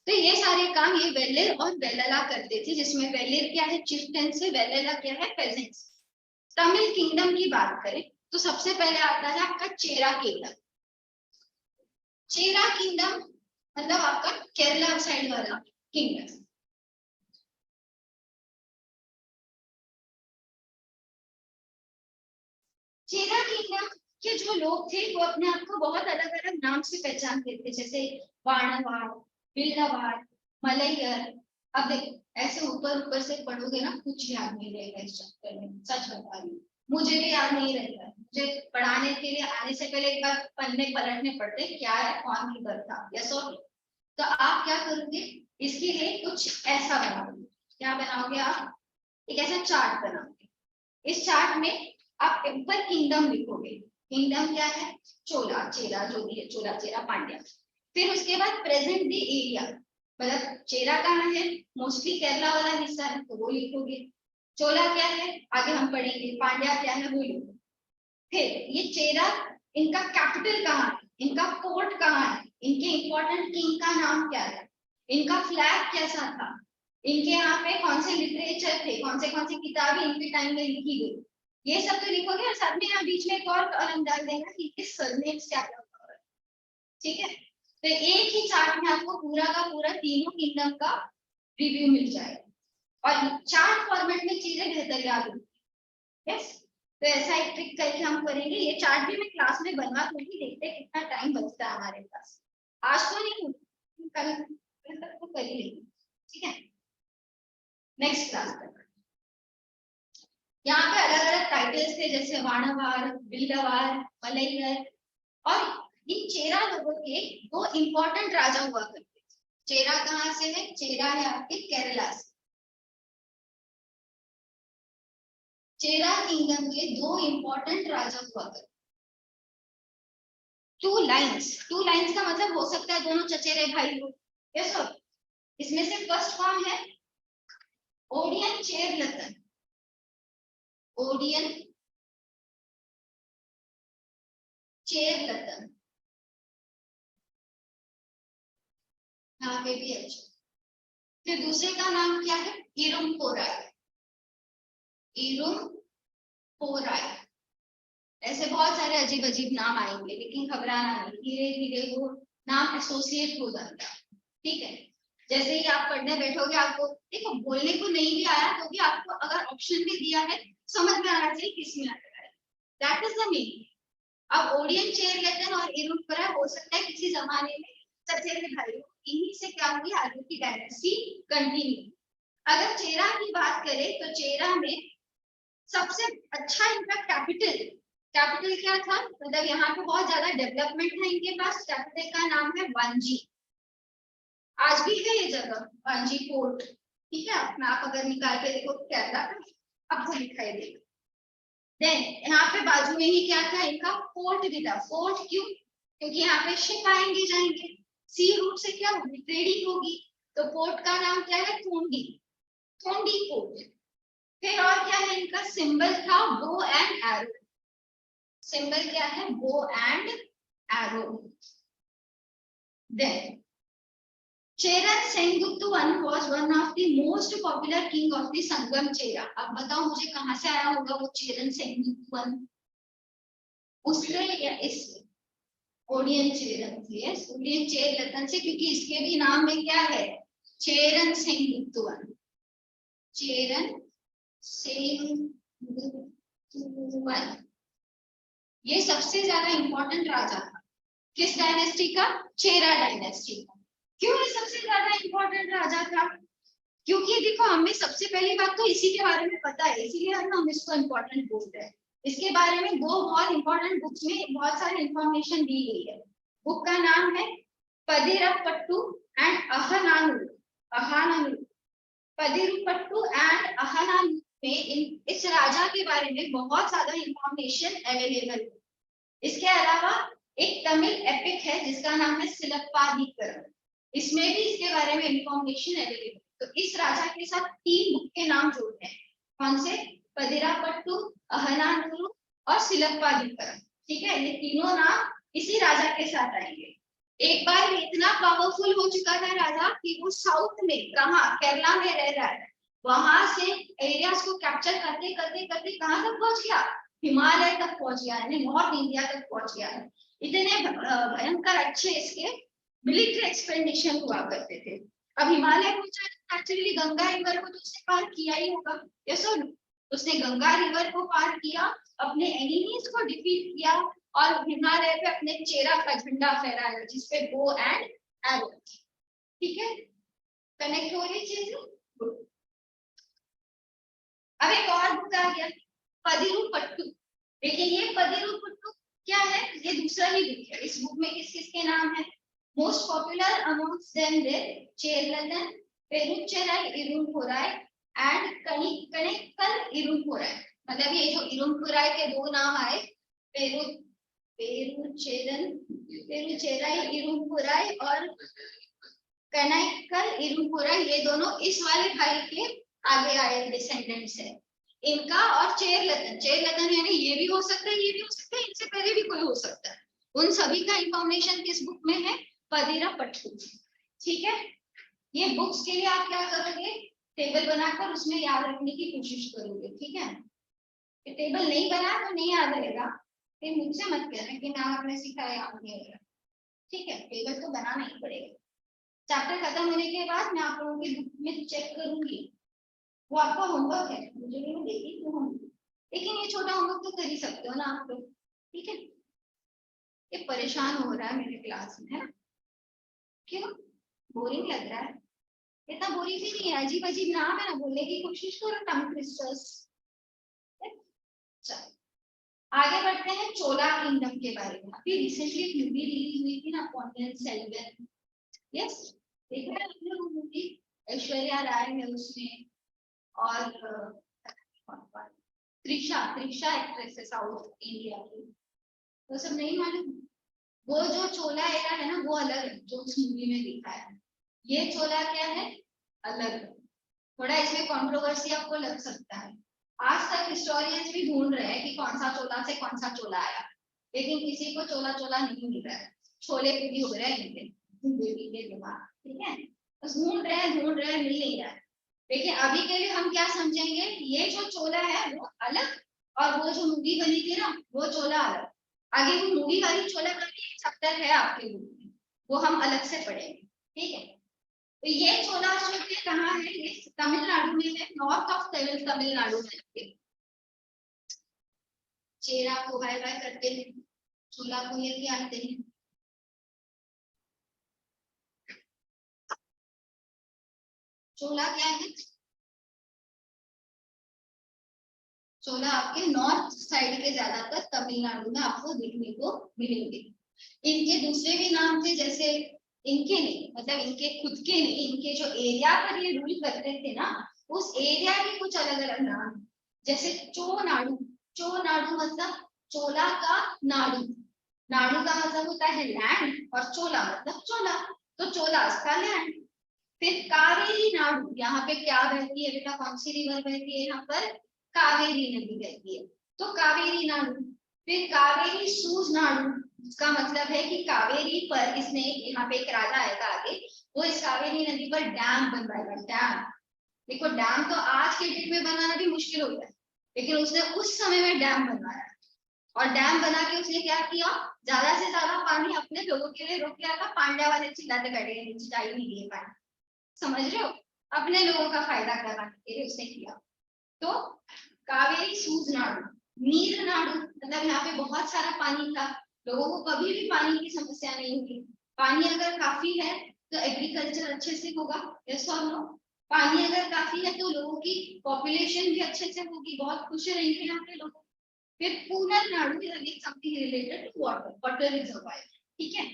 तो ये सारे काम ये वेलिर और वेलला करते थे, जिसमें वेलिर क्या है, चिफ्टेंस है, वेलला क्या है, पेजेंट्स। तमिल किंगडम की बात करें तो सबसे पहले आता है आपका चेरा किंगडम। चेरा किंगडम मतलब आपका केरला साइड वाला किंगडम। चेरा किंगडम के जो लोग थे वो अपने आप को बहुत अलग अलग नाम से पहचानते थे, जैसे वाणवाड़, बिल्लावाड़, मलैयर। अब देखो, ऐसे ऊपर ऊपर से पढ़ोगे ना, कुछ याद नहीं रहेगा इस चैप्टर में, सच बता रही हूँ। मुझे भी याद नहीं रहेगा, मुझे पढ़ाने के लिए आने से पहले एक बार पन्ने पलटने पड़ते, क्या है कौन किधर था, यस और नो। तो आप क्या करोगे, इसके लिए कुछ ऐसा बनाओगे, क्या बनाओगे आप, एक ऐसा चार्ट बनाओगे। इस चार्ट में आप ऊपर किंगडम लिखोगे, किंगडम क्या है, चोला चेरा, जो भी है, चोला चेरा पांड्या। फिर उसके बाद प्रेजेंट दी एरिया, मतलब चेरा कहाँ है, मोस्टली केरला वाला हिस्सा है तो वो लिखोगे। चोला क्या है, आगे हम पढ़ेंगे, पांड्या क्या है वो लिखोगे। फिर ये चेरा, इनका कैपिटल कहाँ है, इनका फोर्ट कहाँ है, इनके इंपॉर्टेंट किंग का नाम क्या है, इनका फ्लैग कैसा था, इनके यहाँ पे कौन से लिटरेचर थे, कौन से किताबें इनके टाइम में लिखी गई, ये सब तो लिखोगे। और साथ में यहाँ बीच में एक और कॉलम डाल देना कि इस सरनेम्स क्या क्या होगा। ठीक है, तो एक ही चार्ट में आपको पूरा का पूरा तीनों किंगडम का रिव्यू मिल जाएगा और चार्ट फॉर्मेट में चीजें बेहतर याद होगी। यस, तो ऐसा एक ट्रिक करके हम करेंगे। ये चार्ट भी मैं क्लास में बनवा दूंगी, देखते हैं कितना टाइम बचता है हमारे पास। आज तो नहीं, कल तक तो कर ही लेंगे। ठीक है, नेक्स्ट क्लास तक। यहाँ पे अलग अलग टाइटल्स थे, जैसे वाणवार, बिल्डवार, मलैयर, और इन चेरा लोगों के दो इंपॉर्टेंट राजा हुआ करते थे। चेरा कहाँ से है? चेरा है आपके केरला से। चेरा किंगडम के दो इंपॉर्टेंट राजा हुआ करते। टू लाइन्स का मतलब हो सकता है दोनों चचेरे भाई हो। यस सर, इसमें से फर्स्ट कौन है? ओडियन चेरलतन। ओडियन चेरलतन, यहाँ पे भी अच्छा। फिर दूसरे का नाम क्या है? इरुम्पोराय। इरुम्पोराय। ऐसे बहुत सारे अजीब अजीब नाम आएंगे, लेकिन घबराना नहीं, धीरे धीरे वो नाम एसोसिएट हो जाता है। ठीक है, जैसे ही आप पढ़ने बैठोगे आपको देखो बोलने को नहीं भी आया तो भी आपको अगर ऑप्शन भी दिया है समझ में आना चाहिए किस में आता है। That is the meaning. अब ओडियन चेरलतन और इरुम्पोराय हो सकता है किसी जमाने में चचेरे भाई, इन्हीं से क्या हुई आगे की डायनेस्टी कंटिन्यू। अगर चेरा की बात करें तो चेरा में सबसे अच्छा इनका कैपिटल क्या था? मतलब यहाँ पे बहुत ज्यादा डेवलपमेंट है इनके पास। कैपिटल का नाम है वांजी। आज भी है ये जगह, वांजी पोर्ट। ठीक है, मैप अगर निकाल के देखो केरला का आपको दिखाई देगा। देन यहाँ पे बाजू में ही क्या था? इनका पोर्ट भी था। पोर्ट क्यों? क्योंकि यहाँ पे शिप आएंगे जाएंगे, सी रूट से क्या होगी? ट्रेडिंग होगी। तो पोर्ट का नाम क्या है? थोंडी। थोंडी पोर्ट। फिर और क्या है? इनका सिंबल था बो एंड एरो। सिंबल क्या है? Bow and arrow. Then Cheran Senguttuvan was one of the most popular king of the Sangam Chera. अब बताओ मुझे कहां से आया होगा वो चेरन सेनगुप्त वन? उससे या इससे? ओडियन चेरन से। यस, ओडियन चेरलतन से, क्योंकि इसके भी नाम में क्या है? चेरन सेनगुप्त वन। चेरन सेनगुप्त वन ये सबसे ज्यादा इंपॉर्टेंट राजा था। किस डायनेस्टी का? चेरा डायनेस्टी का। क्यों ये सबसे ज्यादा इंपॉर्टेंट राजा था? क्योंकि देखो हमें सबसे पहली बात तो इसी के बारे में पता है, इसीलिए हम इसको इम्पोर्टेंट बोलते हैं। इसके बारे में दो बहुत इंपॉर्टेंट बुक्स में बहुत सारी इंफॉर्मेशन दी गई है। बुक का नाम है पदिरपट्टू एंड अहनानूर। अहानानूर, पदिरपट्टू एंड अहनानूर में इस राजा के बारे में बहुत ज्यादा इंफॉर्मेशन अवेलेबल है। इसके अलावा एक तमिल एपिक है जिसका नाम है सिलप्पादिकरण, इसमें भी इसके बारे में इंफॉर्मेशन अवेलेबल। तो इस राजा के साथ तीन बुक के नाम जोड़ते हैं। कौन से? पदिरापट्टू, अहनानूरू और सिलप्पादिकरण। ठीक है, ये तीनों नाम इसी राजा के साथ आएंगे। एक बार इतना पावरफुल हो चुका था राजा कि वो साउथ में, कहा? केरला में रह रहा है, वहां से एरियाज को कैप्चर करते करते करते कहां तक पहुंच गया? हिमालय तक पहुंच गया, यानी नॉर्थ इंडिया तक पहुंच गया है। इतने भयंकर अच्छे इसके मिलिट्री एक्सपेंडिशन हुआ करते थे। अब हिमालय पहुंचा, एक्चुअली गंगा रिवर को तो उसने पार किया ही होगा। यस और नो? उसने गंगा रिवर को पार किया, अपने एनिमीज को डिफीट किया और हिमालय पे अपने चेरा का झंडा फहराया जिसपे बो एंड एरो। ठीक है, कनेक्ट हो रही चीजें। अब एक और बुक आ गया, पदिरुपट्टू। लेकिन ये पदिरुपट्टू क्या है? ये दूसरा ही बुक है। इस बुक में किस किसके नाम है? Most popular amongst them were Cheralathan, Perumcheral Irumporai and Kanaikkal Irumporai. मतलब ये जो इरुम्पोराय के दो नाम आए, पेरुचेराई इरुम्पोराय और कनिक्कल इरुम्पोराय, ये दोनों इस वाले भाई के आगे आए डिसेंडेंट्स हैं इनका। और चेरलतन यानी ये भी हो सकता है, ये भी हो सकता है, इनसे पहले भी कोई हो सकता है। उन सभी का इंफॉर्मेशन किस बुक में है? पदिरापट्टू। ठीक है, ये बुक्स के लिए आप क्या करोगे? टेबल बनाकर उसमें याद रखने की कोशिश करोगे। ठीक है, टेबल नहीं बना तो नहीं याद रहेगा, फिर मुझसे मत कहना कि ना आपने सिखाया याद नहीं रहेगा। ठीक है, टेबल तो बनाना ही पड़ेगा। चैप्टर खत्म होने के बाद मैं आप लोगों के बुक में चेक करूंगी, वो आपका होमवर्क है, मुझे नहीं देखी तो हम, लेकिन ये छोटा होमवर्क तो कर ही सकते हो ना आप लोग। ठीक है, ये परेशान हो रहा है मेरे क्लास में, है ना? क्यों बोरिंग लग रहा है? इतना बोरिंग भी नहीं है, अजीब अजीब नाम है ना, बोलने की कोशिश करो, टंग ट्विस्टर्स। चलो आगे बढ़ते हैं चोला किंगडम के बारे में। अभी रिसेंटली एक मूवी रिलीज हुई थी ना, पोन्नियन सेल्वन। यस, देखा है आपने वो मूवी? ऐश्वर्या राय है उसमें, और त्रिशा त्रिशा एक्ट्रेस है साउथ इंडिया की। वो सब नहीं मालूम? वो जो चोला एरा है ना, वो अलग है जो उस मूवी में दिखा है। ये चोला क्या है, अलग है। थोड़ा इसमें कंट्रोवर्सी आपको लग सकता है। आज तक हिस्टोरियंस भी ढूंढ रहे हैं कि कौन सा चोला से कौन सा चोला आया, लेकिन किसी को चोला चोला नहीं मिल रहा है। छोले पूरी हो रहे हैं इनके दिमाग, ठीक है? बस ढूंढ रहे हैं, मिल नहीं रहा है। देखिए अभी के लिए हम क्या समझेंगे, ये जो चोला है वो अलग, और वो जो मूवी बनी थी ना वो चोला अलग। आगे वो मूवी वाली चोला वाली एक चैप्टर है आपके बुक में, वो हम अलग से पढ़ेंगे, ठीक है? तो ये चोला क्षेत्र कहाँ है? ये तमिलनाडु में है, नॉर्थ ऑफ तमिलनाडु में। चेरा को बाय बाय करते हैं, चोला को लेके आते हैं। चोला क्या है? चोला आपके नॉर्थ साइड के ज्यादातर तमिलनाडु में आपको देखने को मिलेंगे। इनके दूसरे भी नाम थे, जैसे इनके नहीं, मतलब इनके खुद के नहीं, इनके जो एरिया पर ये रूल करते थे ना, उस एरिया के कुछ अलग अलग नाम। जैसे चोनाडु, चोनाडु मतलब चोला का नाडु, नाडु का मतलब होता है लैंड, और चोला मतलब चोला, तो चोला इसका लैंड। फिर कावेरी नाडु, यहाँ पे क्या बहती है बेटा, कौन सी रिवर बहती है यहाँ पर? कावेरी नदी बहती है, तो कावेरी नाडु। फिर कावेरी सूज नाडु, इसका मतलब है कि कावेरी पर इसने, यहाँ पे एक राजा आएगा आगे, वो इस कावेरी नदी पर डैम बनवाएगा। डैम, देखो डैम तो आज के डेट में बनाना भी मुश्किल होता है, लेकिन उसने उस समय में डैम बनवाया, और डैम बना के उसने क्या किया, ज्यादा से ज्यादा पानी अपने लोगों के लिए रोक लिया था। पांड्या वाले चिल्लाते बैठे, सिंचाई नहीं दिए पानी, समझ रहे हो? अपने लोगों का फायदा करवाने के लिए उसने किया। तो कावेरी सूज नाडु, नीर नाडु मतलब यहाँ पे बहुत सारा पानी था, लोगों को कभी भी पानी की समस्या नहीं हुई। पानी अगर काफी है तो एग्रीकल्चर अच्छे से होगा, यस और नो? पानी अगर काफी है तो लोगों की पॉपुलेशन भी अच्छे से होगी, बहुत खुश रहेंगे यहाँ पे लोग। फिर पूनर Nadu is again something related to water, water reservoir, ठीक है?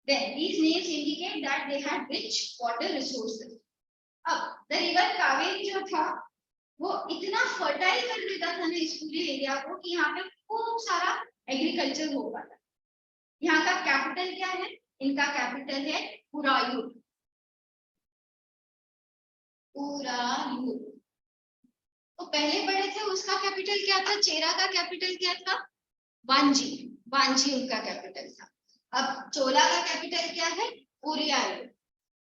Then these names indicate that they had rich water resources. अब द रिवर कावेरी जो था वो इतना फर्टाइल कर देता था ना इस पूरे एरिया को, कि यहाँ पे खूब सारा एग्रीकल्चर हो पाता। यहाँ का कैपिटल क्या है? इनका कैपिटल है पुरायूर। पुरायूर तो पहले पढ़े थे, उसका कैपिटल क्या था? चेरा का कैपिटल क्या था? वांजी, वांजी उनका कैपिटल था। अब चोला का कैपिटल क्या है? उरियायूर।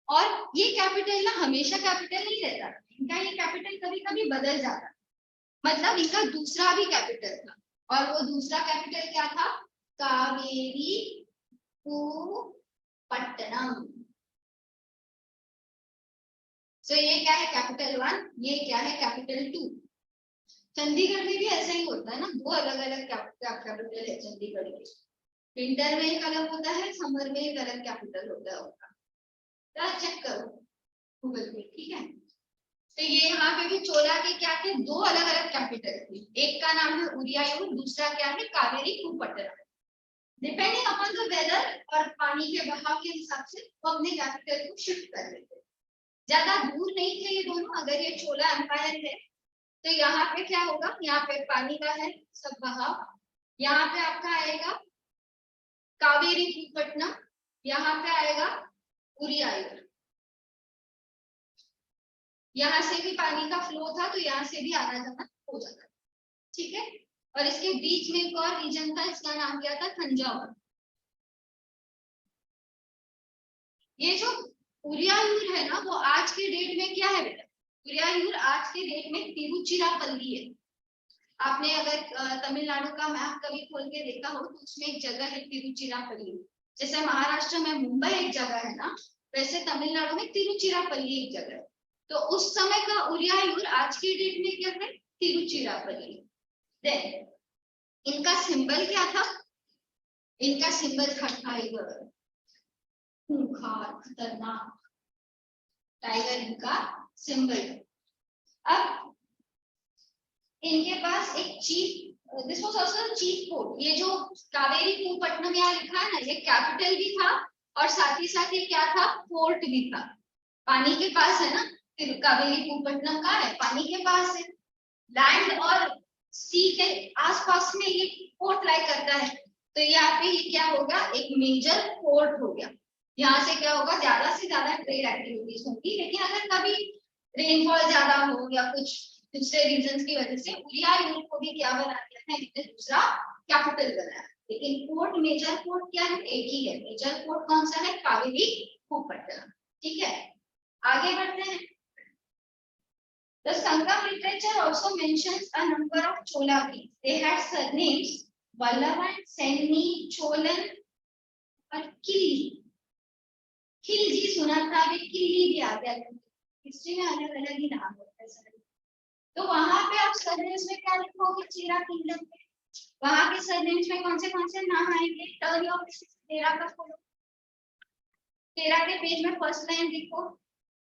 और ये कैपिटल ना हमेशा कैपिटल नहीं रहता, इनका ये कैपिटल कभी कभी बदल जाता, मतलब इनका दूसरा भी कैपिटल था, और वो दूसरा कैपिटल क्या था? कावेरी पट्टनम। सो ये क्या है? कैपिटल 1, ये क्या है? कैपिटल 2। चंडीगढ़ में भी ऐसा ही होता है ना, दो अलग अलग कैपिटल है चंडीगढ़ के। विंटर में एक अलग होता है, समर में एक अलग कैपिटल होता है उनका, चेक करो गूगल पे, ठीक है? तो ये यहाँ पे भी चोला के क्या थे? दो अलग अलग कैपिटल थे, एक का नाम है उरियायूर, दूसरा क्या है? Kaveri Pattanam. Depending upon the weather और पानी के बहाव के हिसाब से वो अपने कैपिटल को शिफ्ट कर लेते, ज्यादा दूर नहीं थे ये दोनों। अगर ये चोला एम्पायर है तो यहाँ पे क्या होगा? यहाँ पे पानी का है सब बहाव, यहाँ पे आपका आएगा कावेरी पट्टनम, यहाँ पे आएगा उरियायूर। यहाँ से भी पानी का फ्लो था तो यहाँ से भी आना जाना हो जाता, ठीक है? और इसके बीच में एक और रीजन था, इसका नाम क्या था? थंजावुर। ये जो उरियायूर है ना, वो आज के डेट में क्या है बेटा? उरियायूर आज के डेट में तिरुचिरापल्ली है। आपने अगर तमिलनाडु का मैप कभी खोल के देखा हो तो उसमें एक जगह है तिरुचिरापल्ली, जैसे महाराष्ट्र में मुंबई एक जगह है ना, वैसे तमिलनाडु में तिरुचिरापल्ली एक जगह है। तो उस समय का उरियायूर आज की डेट में क्या है, तिरुचिरापल्ली। देन इनका सिंबल क्या था, इनका सिंबल था टाइगर, खूंखार खतरनाक, टाइगर इनका सिंबल। अब इनके पास एक chief, this was also chief port, ये जो कावेरी पूपट्टनम यहाँ लिखा है ना, ये कैपिटल भी था और साथ ही साथ ये क्या था, पोर्ट भी था। पानी के पास है ना, कावेरी पूपट्टनम का है, पानी के पास है, लैंड और सी के आसपास में ये पोर्ट लाई करता है। तो यहाँ पे ये क्या होगा, एक मेजर पोर्ट हो गया। यहाँ से क्या होगा, ज्यादा से ज्यादा ट्रेड एक्टिविटीज होगी। लेकिन अगर कभी रेनफॉल ज्यादा हो या कुछ दूसरे रीजंस की वजह से उरियायूर को भी क्या बना दिया है, इसने दूसरा कैपिटल बनाया। लेकिन पोर्ट, मेजर पोर्ट क्या है, एक ही है। मेजर पोर्ट कौन सा है, कावेरी पूपट्टनम। ठीक है, आगे बढ़ते हैं। The Sangam literature also mentions a number of Chola kings. They had surnames Vallavan, Senni, Cholan और किल्ली। खिलजी सुना था, अभी किल्ली भी आ गया। हिस्ट्री में अलग अलग ही नाम होता है सर। तो वहां पे आप सरनेम्स में क्या लिखोगे, चेरा किंगडम में वहां के सरनेम्स में कौन से नाम आएंगे, टर्न ऑफ तेरा का खोलो, तेरा के पेज में फर्स्ट लाइन देखो,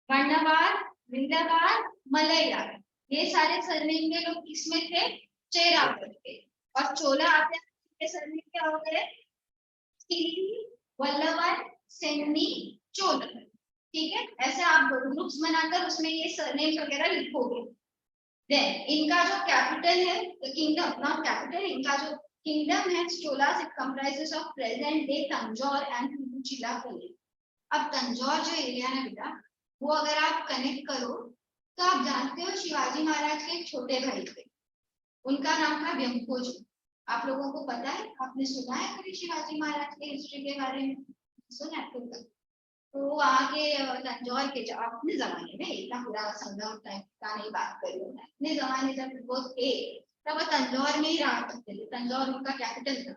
वर्णवार, विंध्यवार, मलयार, ये सारे सरनेम के लोग किसमें थे, चेरा थे। और चोला आपने के सरनेम क्या हो गए, किल्ली, वल्लवन, सेन्नी, चोला। ठीक है, ऐसे आप ग्रुप्स बनाकर उसमें ये सरनेम वगैरह लिखोगे। देन इनका जो कैपिटल है, किंगडम नॉट कैपिटल, इनका जो किंगडम है Cholas, it comprises of present day Tanjore and Tiruchirappalli. अब तंजौर जो एरिया है बेटा, वो अगर आप कनेक्ट करो तो आप जानते हो शिवाजी महाराज के एक छोटे भाई थे, उनका नाम था व्यंकोजी। आप लोगों को पता है, आपने सुना है कभी शिवाजी महाराज के हिस्ट्री के बारे में, सुना है? तो वहाँ के तंजौर के अपने जमाने में, इतना पूरा संगम टाइम का नहीं बात कर रही हूँ, अपने जमाने जब वो थे तब वो तंजौर में ही रहा करते थे, तंजौर उनका कैपिटल था।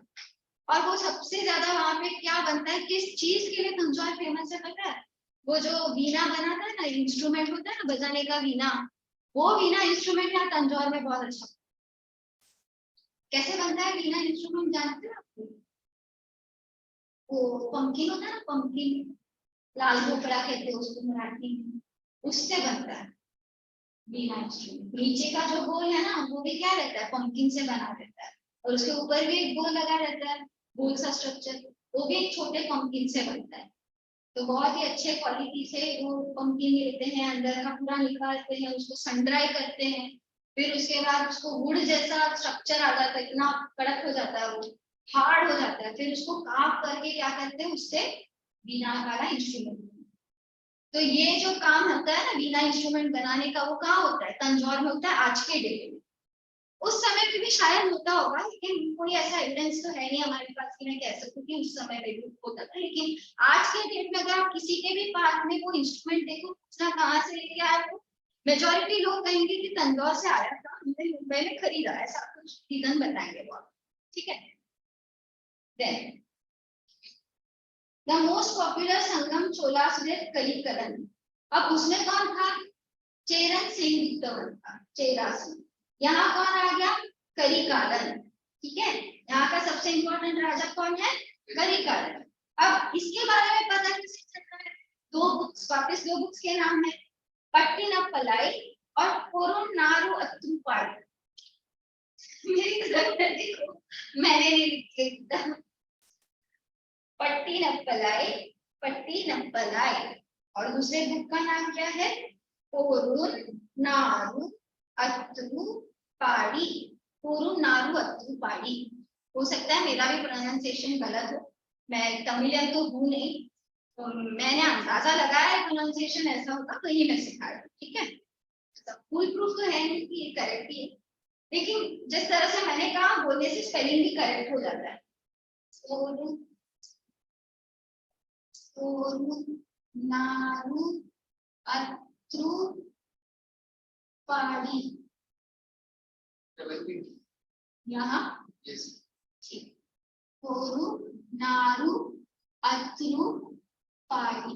और वो सबसे ज्यादा वहां पे क्या बनता है, किस चीज के लिए तंजौर फेमस है पता है, वो जो वीणा बनाता है ना, इंस्ट्रूमेंट होता है ना बजाने का वीणा, वो वीणा इंस्ट्रूमेंट यहाँ तंजौर में बहुत अच्छा। कैसे बनता है वीणा इंस्ट्रूमेंट जानते हो आप? वो पंकिन होता है ना, पंकिन, लाल भोपड़ा कहते हैं उसको मराठी में, उससे बनता है वीणा इंस्ट्रूमेंट। नीचे का जो गोल है ना, वो भी क्या रहता है, पंकिन से बना रहता है, और उसके ऊपर भी एक गोल लगा रहता है, गोल सा स्ट्रक्चर, वो भी एक छोटे पंकिन से बनता है। तो बहुत ही अच्छे क्वालिटी से वो पंकिन लेते हैं, अंदर का पूरा निकालते हैं, उसको सन ड्राई करते हैं, फिर उसके बाद उसको वुड जैसा स्ट्रक्चर आ जाता है, इतना कड़क हो जाता है, वो हार्ड हो जाता है, फिर उसको काफ करके क्या करते हैं, उससे वीणा वाला इंस्ट्रूमेंट। तो ये जो काम होता है ना वीणा इंस्ट्रूमेंट बनाने का, वो कहाँ होता है, तंजौर में होता है आज के डेट में। उस समय में भी शायद होता होगा, लेकिन कोई ऐसा एविडेंस तो है नहीं हमारे पास कि मैं कह सकूं कि उस समय में भी होता था। लेकिन आज के डेट में अगर आप किसी के भी पास में वो इंस्ट्रूमेंट देखो, पूछना कहाँ से लेके आया, तो मेजोरिटी लोग कहेंगे कि तंजौर से आया था, हमने मुंबई में खरीदा, ऐसा कुछ रीजन बताएंगे वो। ठीक है, then the most popular Sangam Cholas with Karikalan. अब उसमें कौन था, चेरन सिंह गुप्तवन था, चेरा सिंह। यहाँ कौन आ गया, करिकालन। ठीक है, यहाँ का सबसे इंपॉर्टेंट राजा कौन है, करिकालन। अब इसके बारे में पता कैसे चलता है, दो बुक्स, वापस दो बुक्स के नाम है, पट्टिनपलाई और कोरोनारू अत्रुपाई। मेरी तरफ देखो, मैंने नहीं लिखा, पट्टिनपलाई, पट्टिनपलाई, और दूसरे बुक का नाम क्या है, कोरोनारू अत्रुपाड़ी, कोरोनारू अत्रुपाड़ी। हो सकता है मेरा भी प्रोनाउंसिएशन गलत हो, मैं तमिलियन तो हूँ नहीं, तो मैंने अंदाजा लगाया है प्रोनाउंसिएशन ऐसा होगा, तो ही मैं सिखा रही हूँ। ठीक है, फुल प्रूफ तो है नहीं कि ये करेक्ट ही है, लेकिन जिस तरह से मैंने कहा बोलने से स्पेलिंग भी करेक्ट हो जाता है। कोरोनारू अत्रुपाड़ी, यहाँ कोरोनारू अतुरुपाड़ी,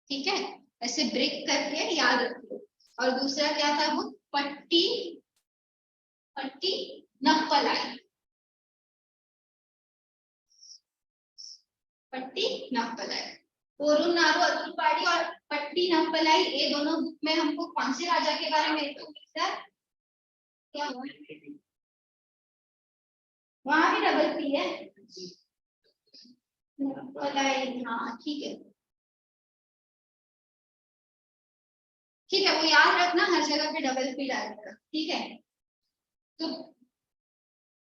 ठीक है, ऐसे ब्रेक करके याद रखो। और दूसरा क्या था वो, पट्टी पट्टी नप्पलाई, पट्टी नप्पलाई। पोरुनारू अतुरुपाड़ी और पट्टी नप्पलाई, ये दोनों बुक में हमको कौन से राजा के बारे में तो मिलता है? क्या हुआ? वहां भी डबल पी है, नप्पलाई, हाँ ठीक है, ठीक है, वो याद रखना, हर जगह पे डबल पी डालेगा, ठीक है। तो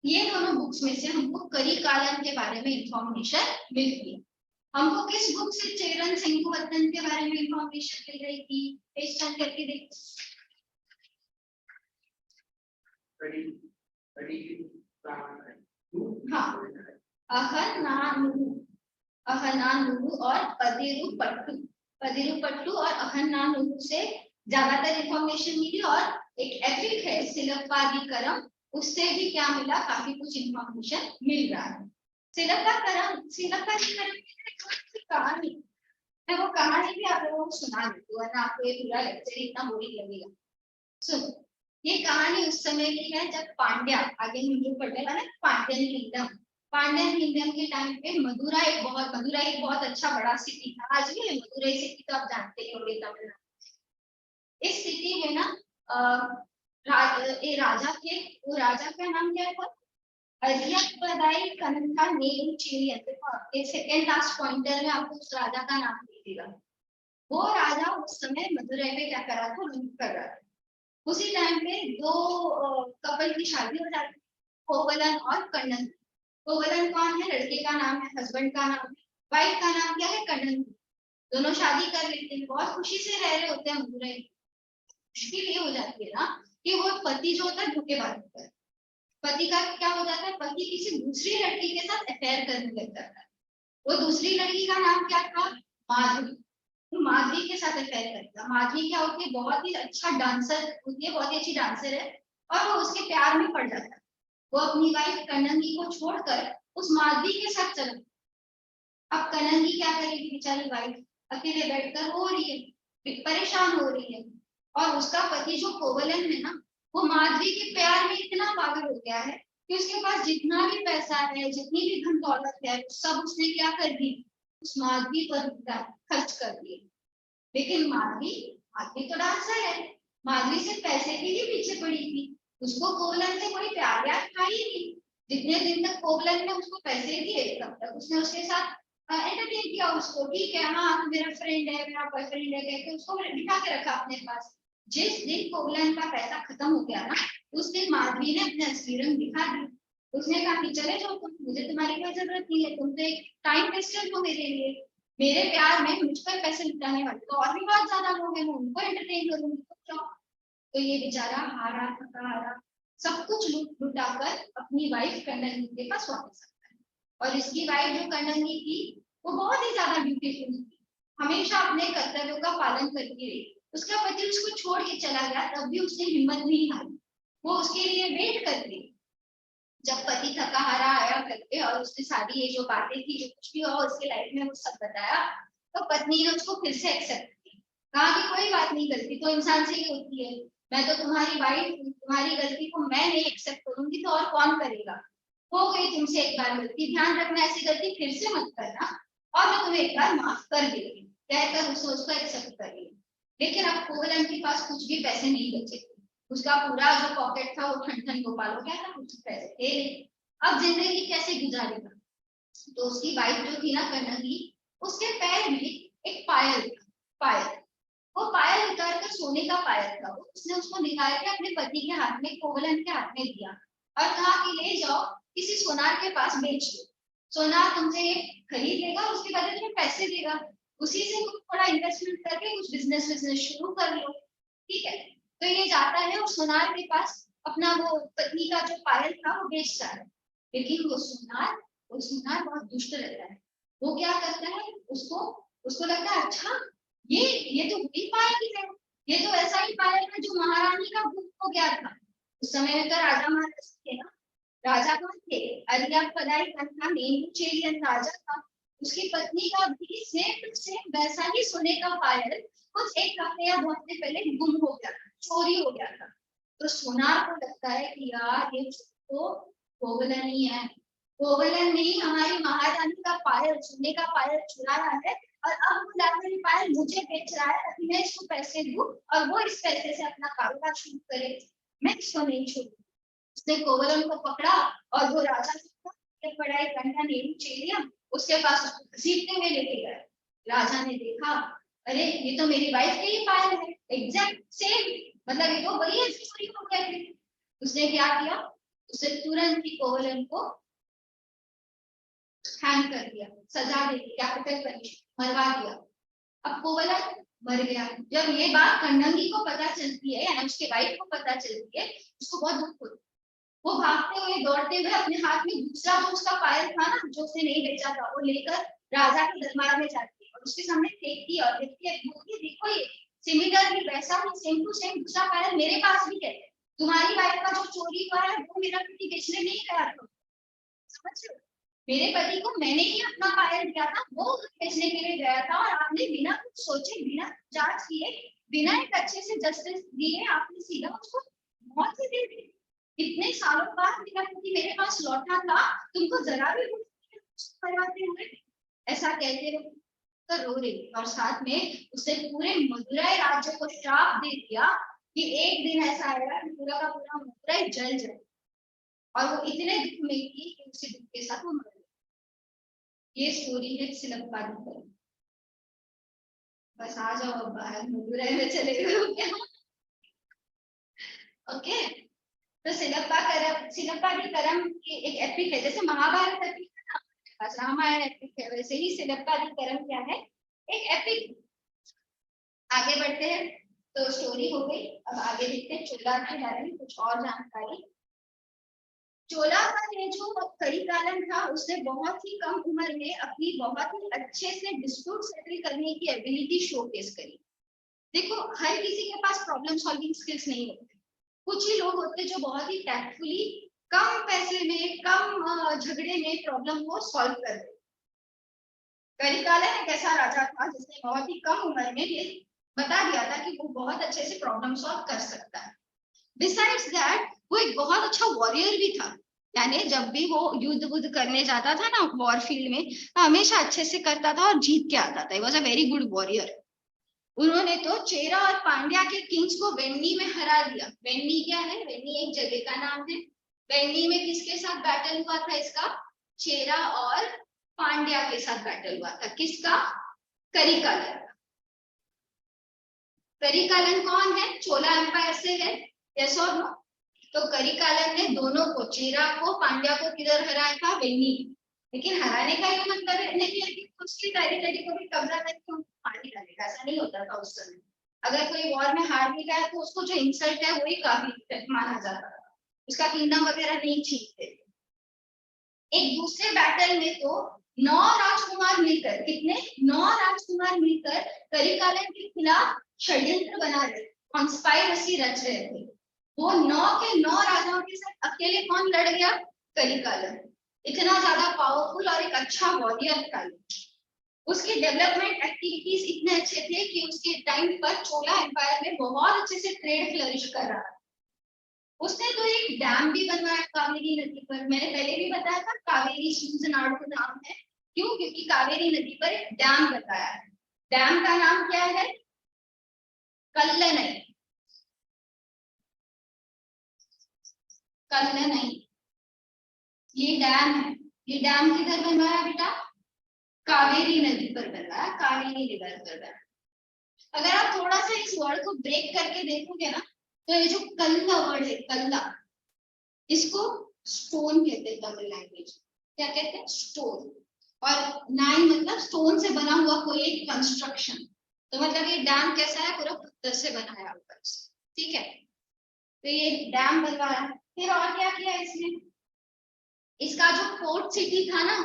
ये दोनों बुक्स में से हमको करिकालन के बारे में इंफॉर्मेशन मिलती है। हमको किस बुक से चेरन सेंकुवत्तन के बारे में इंफॉर्मेशन मिल रही थी? पेज टर्न करके देखो। हाँ, अहनानुरु, अहनानुरु और पदिरुपट्टू, पदिरुपट्टू और अहनानुरु से ज्यादातर इंफॉर्मेशन मिली। और एक एपिक है सिलप्पादिकरम, उससे भी क्या मिला, काफी कुछ इंफॉर्मेशन मिल रहा है। सिलप्पादिकरम की कहानी, मैं वो कहानी भी आप लोगों को सुना देती हूँ, वरना आपको ये पूरा लेक्चर इतना बोरिंग लगेगा। सुनो, ये कहानी उस समय की है जब पांड्या, आगे हम जो पढ़ने वाले पांड्यन किंगडम, पांड्यन किंगडम के टाइम पे मदुरा एक बहुत अच्छा बड़ा सिटी था। आज भी मदुरई सिटी तो आप जानते ही होंगे तमिलनाडु। इस सिटी में ना राजा थे, वो राजा का नाम क्या था? अरियापदाई कनथा नेमिचेरियन। देखो ये सेकंड लास्ट पॉइंटर में आपको उस राजा का नाम दिखेगा। वो राजा उस समय मदुरई में क्या कर रहा था, रूल कर रहा था। उसी टाइम पे दो कपल की शादी हो जाती है, कोवलन और कन्नन। कोवलन कौन है? लड़के का नाम है, हस्बैंड का नाम है, वाइफ का नाम क्या है? कन्नन। दोनों शादी कर लेते हैं, बहुत खुशी से रह रहे होते हैं मदुरई। मुश्किल ये हो जाती है ना कि वो पति जो होता है धोखेबाज होता है। पति का क्या हो जाता है, पति किसी दूसरी लड़की के साथ अफेयर करने लग जाता है। वो दूसरी लड़की का नाम क्या था? माधुरी। माधवी के साथ अफेयर करता है। माधवी क्या होती है? बहुत ही अच्छा डांसर होती है, बहुत ही अच्छी डांसर है, और वो उसके प्यार में पड़ जाता है। वो अपनी वाइफ कन्नंगी को छोड़कर उस माधवी के साथ चला। अब कन्नंगी क्या करेगी बेचारी वाइफ, अकेले बैठकर रो रही है, परेशान हो रही है। और उसका पति जो कोवलन है ना, वो माधवी के प्यार में इतना पागल हो गया है कि उसके पास जितना भी पैसा है, जितनी भी धन दौलत है, सब उसने क्या कर दी, उस माधवी पर खर्च कर दिए। लेकिन माधवी माधवी तो डांसर है, माधवी से पैसे के लिए पीछे पड़ी थी, उसको कोवलन से कोई प्यार यार था ही नहीं। जितने दिन तक कोवलन ने उसको पैसे दिए तब तक उसने उसके साथ एंटरटेन किया उसको, ठीक है हाँ मेरा फ्रेंड है, मेरा बॉयफ्रेंड है कहकर उसको बिठा के रखा अपने पास। जिस दिन कोवलन का पैसा खत्म हो गया ना, उस दिन माधवी ने अपने असली रंग दिखा दी। उसने कहा कि चले जाओ तुम, मुझे तुम्हारी कोई जरूरत नहीं है, तुम तो एक टाइम वेस्टर हो मेरे लिए। मेरे प्यार में मुझ पर पैसे लुटाने वाले तो और भी बहुत ज्यादा लोग हैं, मैं उनको एंटरटेन करूंगी, तो जाओ। तो ये बेचारा हारा थका हारा सब कुछ लुटाकर अपनी वाइफ कन्नंगी के पास वापस आता है। और इसकी वाइफ जो कन्नंगी थी वो बहुत ही ज्यादा ब्यूटीफुल थी, हमेशा अपने कर्तव्यों का पालन करती रही। उसका पति उसको छोड़ के चला गया, तब भी उसने हिम्मत नहीं हारी, वो उसके लिए वेट करती। जब पति थका हारा आया करके और उसने सारी ये जो बातें थी, जो कुछ भी हुआ उसके लाइफ में वो सब बताया, तो पत्नी ने उसको फिर से एक्सेप्ट किया। कहा कि कोई बात नहीं, गलती तो इंसान से ही होती है, मैं तो तुम्हारी वाइफ, तुम्हारी गलती को मैं नहीं एक्सेप्ट करूंगी तो और कौन करेगा। हो गई तुमसे एक बार गलती, ध्यान रखना ऐसी गलती फिर से मत करना, और मैं तुम्हें एक बार माफ कर देगी, कहकर उसको एक्सेप्ट कर लिया। लेकिन अब कोवलन के पास कुछ भी पैसे नहीं बचे, उसका पूरा जो पॉकेट था वो ठन ठन गोपाल हो गया था, कुछ पैसे थे नहीं। अब जिंदगी कैसे गुजारेगा? तो उसकी वाइफ जो थी ना कन्नगी, उसके पैर में एक पायल था, पायल। वो पायल उतार कर सोने का पायल था, वो उसने उसको निकाल के अपने पति के हाथ में, कोवलन के हाथ में दिया और कहा कि ले जाओ किसी सोनार के पास बेच लो, सोनार तुमसे ये खरीद लेगा, उसके बदले तुम्हें पैसे देगा, उसी से तुम थोड़ा इन्वेस्टमेंट करके कुछ बिजनेस शुरू कर लो, ठीक है। तो ये जाता है और सोनार के पास अपना वो पत्नी का जो पायल था वो बेचता है। लेकिन वो सोनार बहुत दुष्ट रहता है। वो क्या करता है, उसको उसको लगता है अच्छा ये तो वही पायल है, ये तो ऐसा ही पायल है जो महारानी का गुम हो गया था। उस समय में तो राजा महाराज थे ना, राजा कौन थे? अरियापदाई कन्हा नेमिचेरियन राजा था। उसकी पत्नी का भी सेम टू सेम वैसा ही सोने का पायल कुछ एक हफ्ते या 2 हफ्ते पहले गुम हो गया था, चोरी हो गया था। तो सोनार को लगता है कि यार ये तो कोवलन ही है, कोवलन ने हमारी महारानी का पायल, सोने का पायल चुराया है और अब वो लाकर पायल मुझे बेच रहा है ताकि मैं इसको पैसे दूं और वो इस पैसे से अपना कारोबार शुरू करे। मैं इसको नहीं छोड़ूंगी। उसने कोवलन को पकड़ा और वो राजा के पढ़ाई करना नहीं चाहिए, उसके पास उसको घसीटते हुए लेके गए। राजा ने देखा, अरे ये तो मेरी वाइफ के ही पायल है, एग्जैक्ट सेम, मतलब ये तो वही है चोरी हो गया थी। उसने क्या किया, उसने तुरंत ही कोवलन को हैंग कर दिया, सजा दे दी, कैपिटल पनिशमेंट, मरवा दिया। अब कोवलन मर गया। जब ये बात कन्नंगी को पता चलती है, यानी उसके वाइफ को पता चलती है, उसको बहुत दुख होता है। वो भागते हुए दौड़ते हुए अपने हाथ में दूसरा जो उसका पायल था ना, जो उसने नहीं बेचा था, वो लेकर राजा के दरबार में जाती है और उसके सामने फेंकती है और देखती है, देखो ये सिमिलरली वैसा ही सेम टू सेम दूसरा पायल मेरे पास भी है। तुम्हारी वाइफ का जो चोरी हुआ है वो मेरा पति बेचने नहीं गया था, समझ रहे हो? मेरे पति को मैंने ही अपना पायल दिया था, वो बेचने के लिए गया था और आपने बिना कुछ सोचे, बिना जांच किए, बिना एक अच्छे से जस्टिस दिए आपने सीधा उसको मौत ही दे दी। इतने सालों बाद मेरा पति मेरे पास लौटा था, तुमको जरा भी करवाते हुए ऐसा कहते हो तो रो रही। और साथ में उसने पूरे मदुराई राज्य को श्राप दे दिया कि एक दिन ऐसा आएगा कि पूरा का पूरा मदुराई जल जाए। और वो इतने दुख में थी कि उसी दुख के साथ वो मर गई। ये स्टोरी है सिलप्पा की। बस आ जाओ अब बाहर, मदुराई में चले गए क्या? ओके, तो सिलप्पा की करम की एक एपिक है, जैसे महाभारत एपिक है ना, बस रामायण एपिक है, वैसे ही सिलप्पा की करम क्या है, एक एपिक। आगे बढ़ते हैं, तो स्टोरी हो गई, अब आगे देखते हैं चोला के बारे में कुछ और जानकारी। चोला का ये जो करिकालन था, उसने बहुत ही कम उम्र में अपनी बहुत ही अच्छे से डिस्प्यूट सेटल करने की एबिलिटी शोकेस करी। देखो, हर किसी के पास प्रॉब्लम सॉल्विंग स्किल्स नहीं होते, कुछ ही लोग होते जो बहुत ही टैक्टफुली कम पैसे में, कम झगड़े में प्रॉब्लम को सॉल्व कर दे। करिकालन एक ऐसा राजा था जिसने बहुत ही कम उम्र में ये बता दिया था कि वो बहुत अच्छे से प्रॉब्लम सॉल्व कर सकता है। बिसाइड्स दैट वो एक बहुत अच्छा वॉरियर भी था, यानी जब भी वो युद्ध करने जाता था ना वॉर फील्ड में, हमेशा अच्छे से करता था और जीत के आता था। He was a very good warrior. उन्होंने तो चेरा और पांड्या के किंग्स को वेन्नी में हरा दिया। वेन्नी क्या है? वेन्नी एक जगह का नाम है। वेन्नी में किसके साथ बैटल हुआ था इसका? चेरा और पांड्या के साथ बैटल हुआ था। किसका? करिकालन। करिकालन कौन है? चोला एम्पायर से है, यस और नो? तो करिकालन ने दोनों को, चेरा को, पांड्या को किधर हराया था? वेन्नी। लेकिन हराने का ये मतलब नहीं है कि उसकी टेरिटरी को भी कब्जा करके उनको मार डालेगा, ऐसा नहीं होता था उस समय। अगर कोई वॉर में हार भी गया तो उसको जो इंसल्ट है वही काफी माना जाता था, उसका किंगडम वगैरह नहीं छीनते। एक दूसरे बैटल में तो 9 राजकुमार मिलकर, कितने? 9 राजकुमार मिलकर करिकालन के खिलाफ षड्यंत्र बना रहे, कॉन्स्पायरेसी रच रहे थे। वो 9 के 9 राजाओं के साथ अकेले कौन लड़ गया? करिकालन। इतना ज्यादा पावरफुल और एक अच्छा वॉरियर था। उसके डेवलपमेंट एक्टिविटीज इतने अच्छे थे कि उसके टाइम पर चोला एम्पायर में बहुत अच्छे से ट्रेड फ्लरिश कर रहा था। उसने तो एक डैम भी बनवाया कावेरी नदी पर। मैंने पहले भी बताया था कावेरी सूजनाडु नाम है, क्यों? क्योंकि कावेरी नदी पर एक डैम बताया है। डैम का नाम क्या है? कल्लनई। कल्लनई ये डैम है। ये डैम किधर बनवाया बेटा? कावेरी नदी पर बनवाया, कावेरी रिवर पर बनवाया। अगर आप थोड़ा सा इस वर्ड को ब्रेक करके देखोगे ना, तो ये जो कल्ला वर्ड है, कल्ला, इसको स्टोन कहते हैं तमिल लैंग्वेज। क्या कहते हैं? स्टोन। और नाई मतलब स्टोन से बना हुआ कोई एक कंस्ट्रक्शन। तो मतलब ये डैम कैसा है? पूरा पत्थर से बनाया ऊपर से, ठीक है? तो ये डैम बनवाया। फिर और क्या किया इसने? इसका जो पोर्ट सिटी था ना,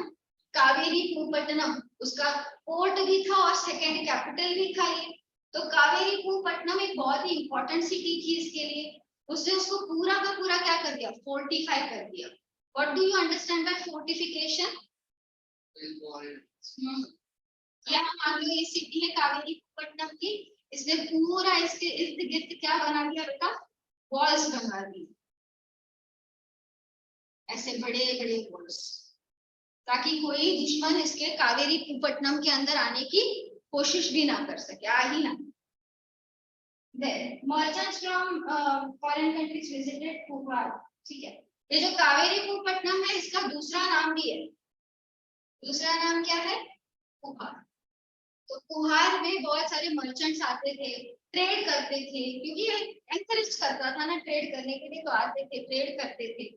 कावेरी पूपट्टनम, उसका पोर्ट भी था और सेकेंड कैपिटल भी था ये। तो कावेरी पूपट्टनम एक बहुत ही इंपॉर्टेंट सिटी थी इसके लिए। उसने उसको पूरा का पूरा क्या कर दिया? फोर्टिफाई कर दिया। What do you understand by fortification? यहाँ मान लो ये सिटी है कावेरीपट्टनम की, इसने पूरा इसके इर्द गिर्द क्या बना दिया बेटा, वॉल्स बना दी, ऐसे बड़े बड़े वॉल्स, ताकि कोई दुश्मन इसके कावेरीपट्टनम के अंदर आने की कोशिश भी ना कर सके, आ ही ना। Merchants from foreign countries visited Kuhar, ठीक है। ये जो कावेरीपट्टनम है इसका दूसरा नाम भी है, दूसरा नाम क्या है, कुहार। तो कुहार में बहुत सारे मर्चेंट्स आते थे, ट्रेड करते थे, क्योंकि ये एनकरेज करता था ना ट्रेड करने के लिए, तो आते थे ट्रेड करते थे।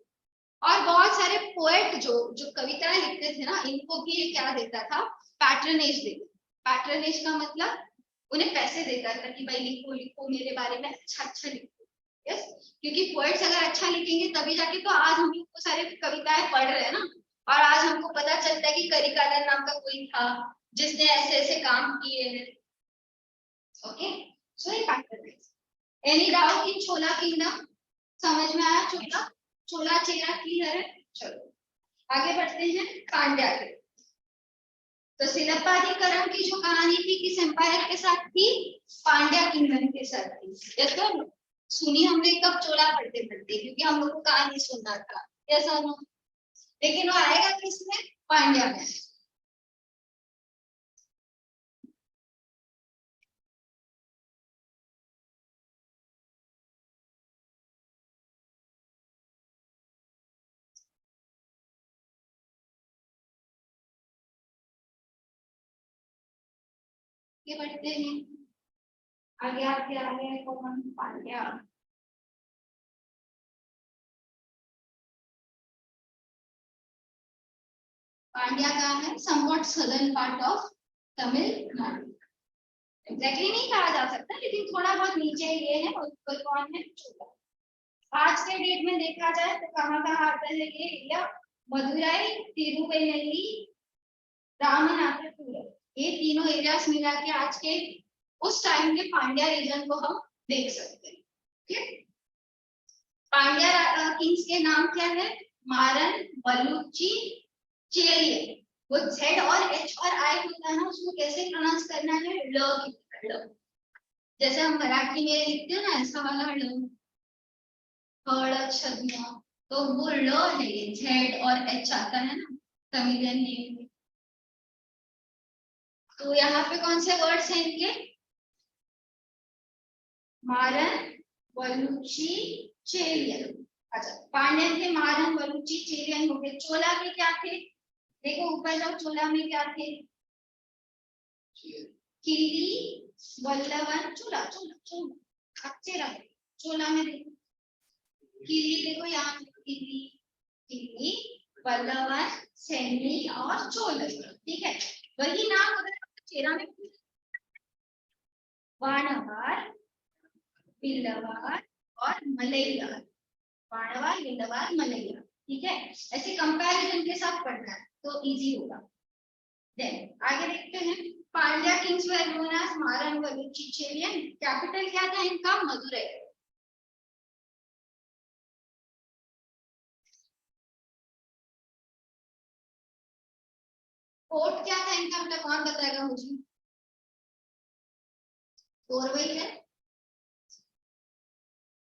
और बहुत सारे पोएट जो जो कविताएं लिखते थे ना, इनको भी ये क्या देता था, पैट्रनेज देता। पैट्रनेज का मतलब उन्हें पैसे देता था कि भाई लिखो लिखो मेरे बारे में अच्छा अच्छा लिखो। यस, क्योंकि पोएट्स अगर अच्छा लिखेंगे तभी जाके तो आज हम लोग को सारे कविताएं पढ़ रहे हैं ना, और आज हमको पता चलता है कि करिकालर नाम का कोई था जिसने ऐसे ऐसे काम किए हैं। ओके, सो ये patronage. Any doubt in chhola kingdom, समझ में आया? छोला छोला चेरा क्लियर है? चलो आगे बढ़ते हैं पांड्या के। तो सिलप्पाधिकरण की जो कहानी थी किस एम्पायर के साथ थी, पांड्या किंगडम के साथ थी। ऐसा सुनी हमने कब, चोला पढ़ते पढ़ते, क्योंकि हम लोग को कहानी सुनना था, ऐसा ना। लेकिन वो आएगा किसमें, पांड्या में। ये बढ़ते हैं आगे, आगे आगे कौन, पांड्या। पांड्या का है somewhat southern part of Tamil Nadu. Exactly नहीं कहा जा सकता, लेकिन थोड़ा बहुत नीचे ये है, और ऊपर कौन है, चोला। आज के डेट में देखा जाए तो कहाँ कहाँ आता है ये एरिया, मदुरई, तिरुवेल्ली, रामनाथपुरम, ये तीनों एरियाज मिला के आज के उस टाइम के पांड्या रीजन को हम देख सकते हैं। ठीक, पांड्या किंग्स के नाम क्या है, मारन, बलूची, चेलियन। वो जेड और एच और आई होता है ना, उसको कैसे प्रोनाउंस करना है, ल, जैसे हम मराठी में लिखते हैं ना, ऐसा वाला ल, तो वो ल है, ये जेड और एच आता है ना तमिलियन नेम में। तो यहाँ पे कौन से वर्ड्स हैं इनके, मारन, बलूची, चेलियन। अच्छा, पांड्यन के मारन, बलूची, चेलियन हो गए। चोला के क्या थे, देखो ऊपर जाओ, चोला में क्या थे, किली, वल्लवन, चोला चोला चोला, अच्छे रहे। चोला में देखो किली, देखो यहाँ किली, किली, वल्लवन, सैनी और चोल, ठीक है। वही नाम उधर चेरा में, वाणवार, बिल्लवार और मलैयार, वाणवार, बिल्लवार, मलैयार, ठीक है। ऐसे कंपैरिजन के साथ पढ़ना है तो इजी होगा। देन आगे देखते हैं, Pandya kings were known as Maran, बलूची, चेलियन। कैपिटल क्या था इनका, मदुरई। कोर्ट क्या था इनका, मतलब कौन बताएगा मुझे, कोरवई है,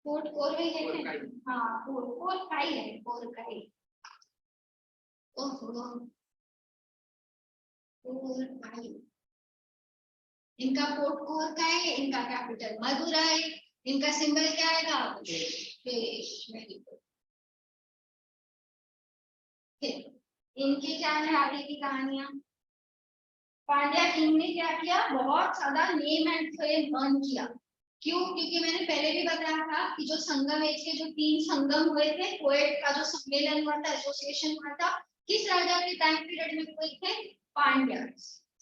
कोर्ट कोरवई है क्या, हाँ कोरकाई है, कोरकाई। ओहो, कोरकाई, इनका पोर्ट कोरकाई है, इनका कैपिटल मदुरई, इनका सिंबल क्या आएगा, फिश। Very good. इनकी क्या है आगे की कहानियां, पांड्या किंग ने क्या किया, बहुत ज्यादा नेम एंड फेम अर्न किया। क्यों, क्योंकि मैंने पहले भी बताया था कि जो संगम एज के जो 3 संगम हुए थे, पोएट का जो सम्मेलन हुआ था, एसोसिएशन हुआ था, किस राजा के टाइम पीरियड में हुए थे, पांड्या।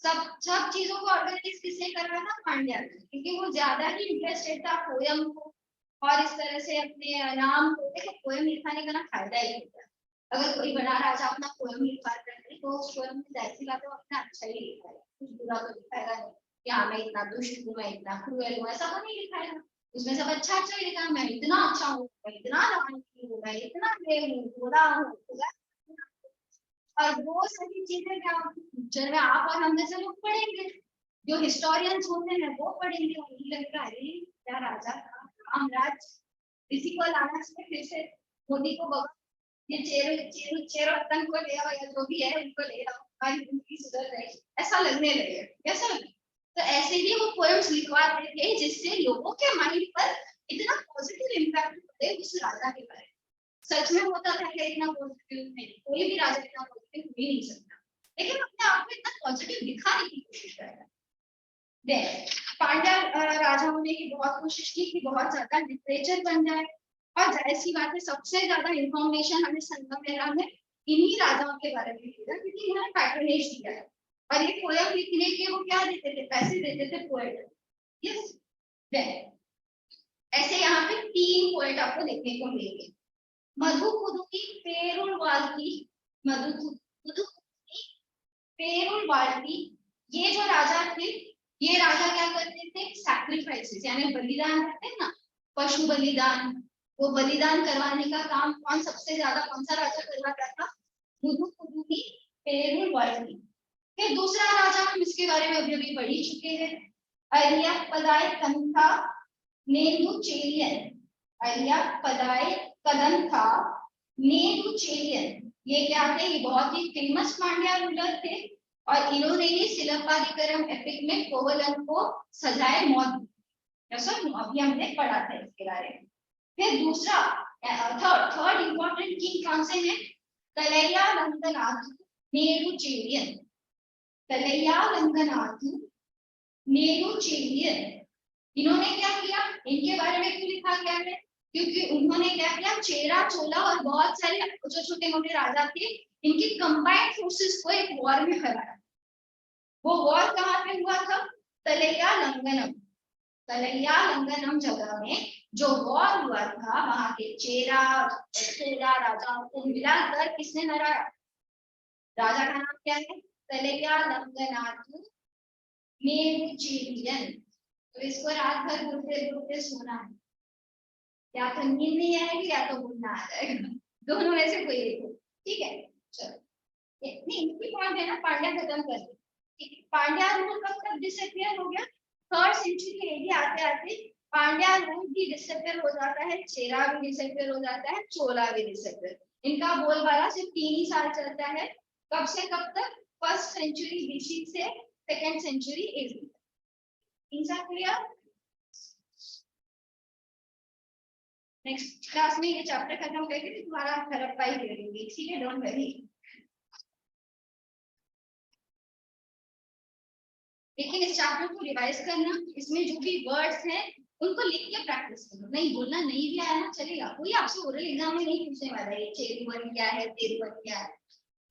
सब चीजों को ऑर्गेनाइज किसने करवाया था, पांड्या, क्योंकि वो ज्यादा ही इंटरेस्टेड था पोयम को और इस तरह से अपने नाम को। देखो पोयम लिखाने का ना फायदा ही होता है, अगर कोई बड़ा राजा अपना पोयम लिखा रहे हैं तो उस पोयम में जाहिर सी बात है अपना अच्छा ही लिखा है, कुछ बुरा तो लिखाएगा नहीं कि हाँ मैं इतना दुष्ट हूँ, मैं इतना क्रूएल हूँ, ऐसा तो नहीं लिखाएगा। उसमें सब अच्छा अच्छा ही लिखा, मैं इतना अच्छा हूँ, मैं इतना राजनीति हूँ, मैं इतना देव हूँ, बुरा हूँ, और वो सभी चीजें क्या होती फ्यूचर में आप और हम जैसे लोग पढ़ेंगे, जो हिस्टोरियंस होते हैं वो पढ़ेंगे, उन्हें लगता है अरे क्या राजा था, रामराज, इसी को लाना चाहिए फिर से मोदी को, बगा ये चेरो चेरो चेरो रतन को ले आओ या जो भी है उनको ले आओ, हमारी जिंदगी सुधर जाएगी, ऐसा लगने लगे, कैसा लगे। तो ऐसे ही वो पोएम्स लिखवाते थे जिससे लोगों के माइंड पर इतना पॉजिटिव इम्पैक्ट पड़े उस राजा के बारे में। सच में होता था कि इतना पॉजिटिव नहीं, कोई भी राजा इतना पॉजिटिव हो ही नहीं सकता, लेकिन अपने आप में इतना पॉजिटिव दिखाने की कोशिश कर रहा है। पांड्या राजाओं ने की बहुत कोशिश की कि बहुत ज्यादा लिटरेचर बन जाए, और जाहिर सी बात है सबसे ज्यादा इंफॉर्मेशन हमें संगम मेला में इन्हीं राजाओं के बारे में मिला, क्योंकि इन्होंने पैट्रोनेज दिया है। और ये पोएम लिखने के वो क्या देते थे, पैसे देते थे पोएट। यस, ऐसे यहाँ पे 3 पोएट आपको देखने को मिलेंगे। मधुकुदुकी पेरुलवाल्की, मधुकुदुकी पेरुलवाल्की, ये जो राजा थे, ये राजा क्या करते थे, सैक्रिफाइसेस यानी बलिदान करते हैं ना, पशु बलिदान, वो बलिदान करवाने का काम कौन सबसे ज्यादा कौन सा राजा करवाता था, मधुकुदुकी पेरुलवाल्की। फिर दूसरा राजा हम इसके बारे में अभी पढ़ ही चुके हैं, अरियापदाय कंथा नेदुचेलियन, अरियापदाय कदंथा नेदुचेलियन, ये क्या थे, ये बहुत ही फेमस पांड्या रूलर थे, और इन्होंने ही सिलप्पादिकारम एपिक में कोवलन को सजाए मौत, अभी हमने पढ़ा था इसके बारे में। फिर दूसरा थर्ड इंपॉर्टेंट किंग कौन से हैं, तलैया लंगनाथु नेदुचेलियन, तलैया लंगनाथु नेदुचेलियन, इन्होंने क्या किया, इनके बारे में क्यों लिखा गया है, क्योंकि उन्होंने क्या किया, चेरा चोला और बहुत सारे जो छोटे मोटे राजा थे इनकी कंबाइंड फोर्सेस को एक वॉर में हराया। वो वॉर कहाँ पे हुआ था, तलैया लंगनम, तलैया लंगनम जगह में जो वॉर हुआ था, वहां के चेरा राजाओं को मिलाकर किसने हराया, राजा का नाम क्या है, तलैया लंगनाथु नेदुचेलियन। तो इसको रात भर घूमते घूमते सोना है, या तो नींद नहीं आएगी या तो घूमना आ जाएगा, दोनों में से कोई एक, ठीक है। चलो नहीं इनकी पॉइंट है ना, पांड्या खत्म कर दी, ठीक है। पांड्या रूल कब तक डिसअपियर हो गया, 3rd सेंचुरी एडी आते आते पांड्या रूल भी डिसअपियर हो जाता है, चेरा भी डिसअपियर हो जाता है, चोला भी डिसअपियर, इनका बोलबाला सिर्फ 3 ही साल चलता है, कब से कब तक, 1st सेंचुरी बीसी से 2nd century AD. Clear, next class में ये चैप्टर खत्म करके तुम्हारा हड़प्पा ही ले लूंगी, ठीक है, डोंट वरी। लेकिन इस चैप्टर को रिवाइज करना, इसमें जो भी वर्ड्स हैं उनको लिख के प्रैक्टिस करो, नहीं बोलना नहीं भी आया ना चलेगा, कोई आपसे ओरल एग्जाम में नहीं पूछने वाला है चेरुवन क्या है तेरुवन क्या है,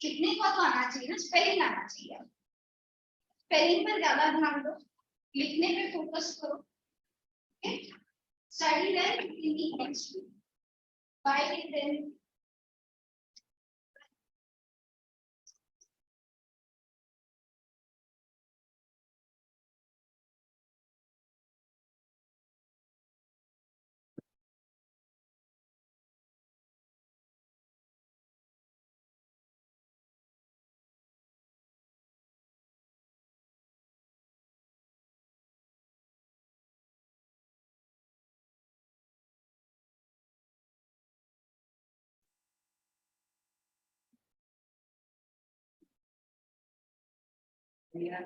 कितने को तो आना चाहिए ना, स्पेलिंग आना चाहिए, स्पेलिंग पर ज्यादा ध्यान दो, लिखने पे फोकस करो, study well in the next week, bye then. Yeah.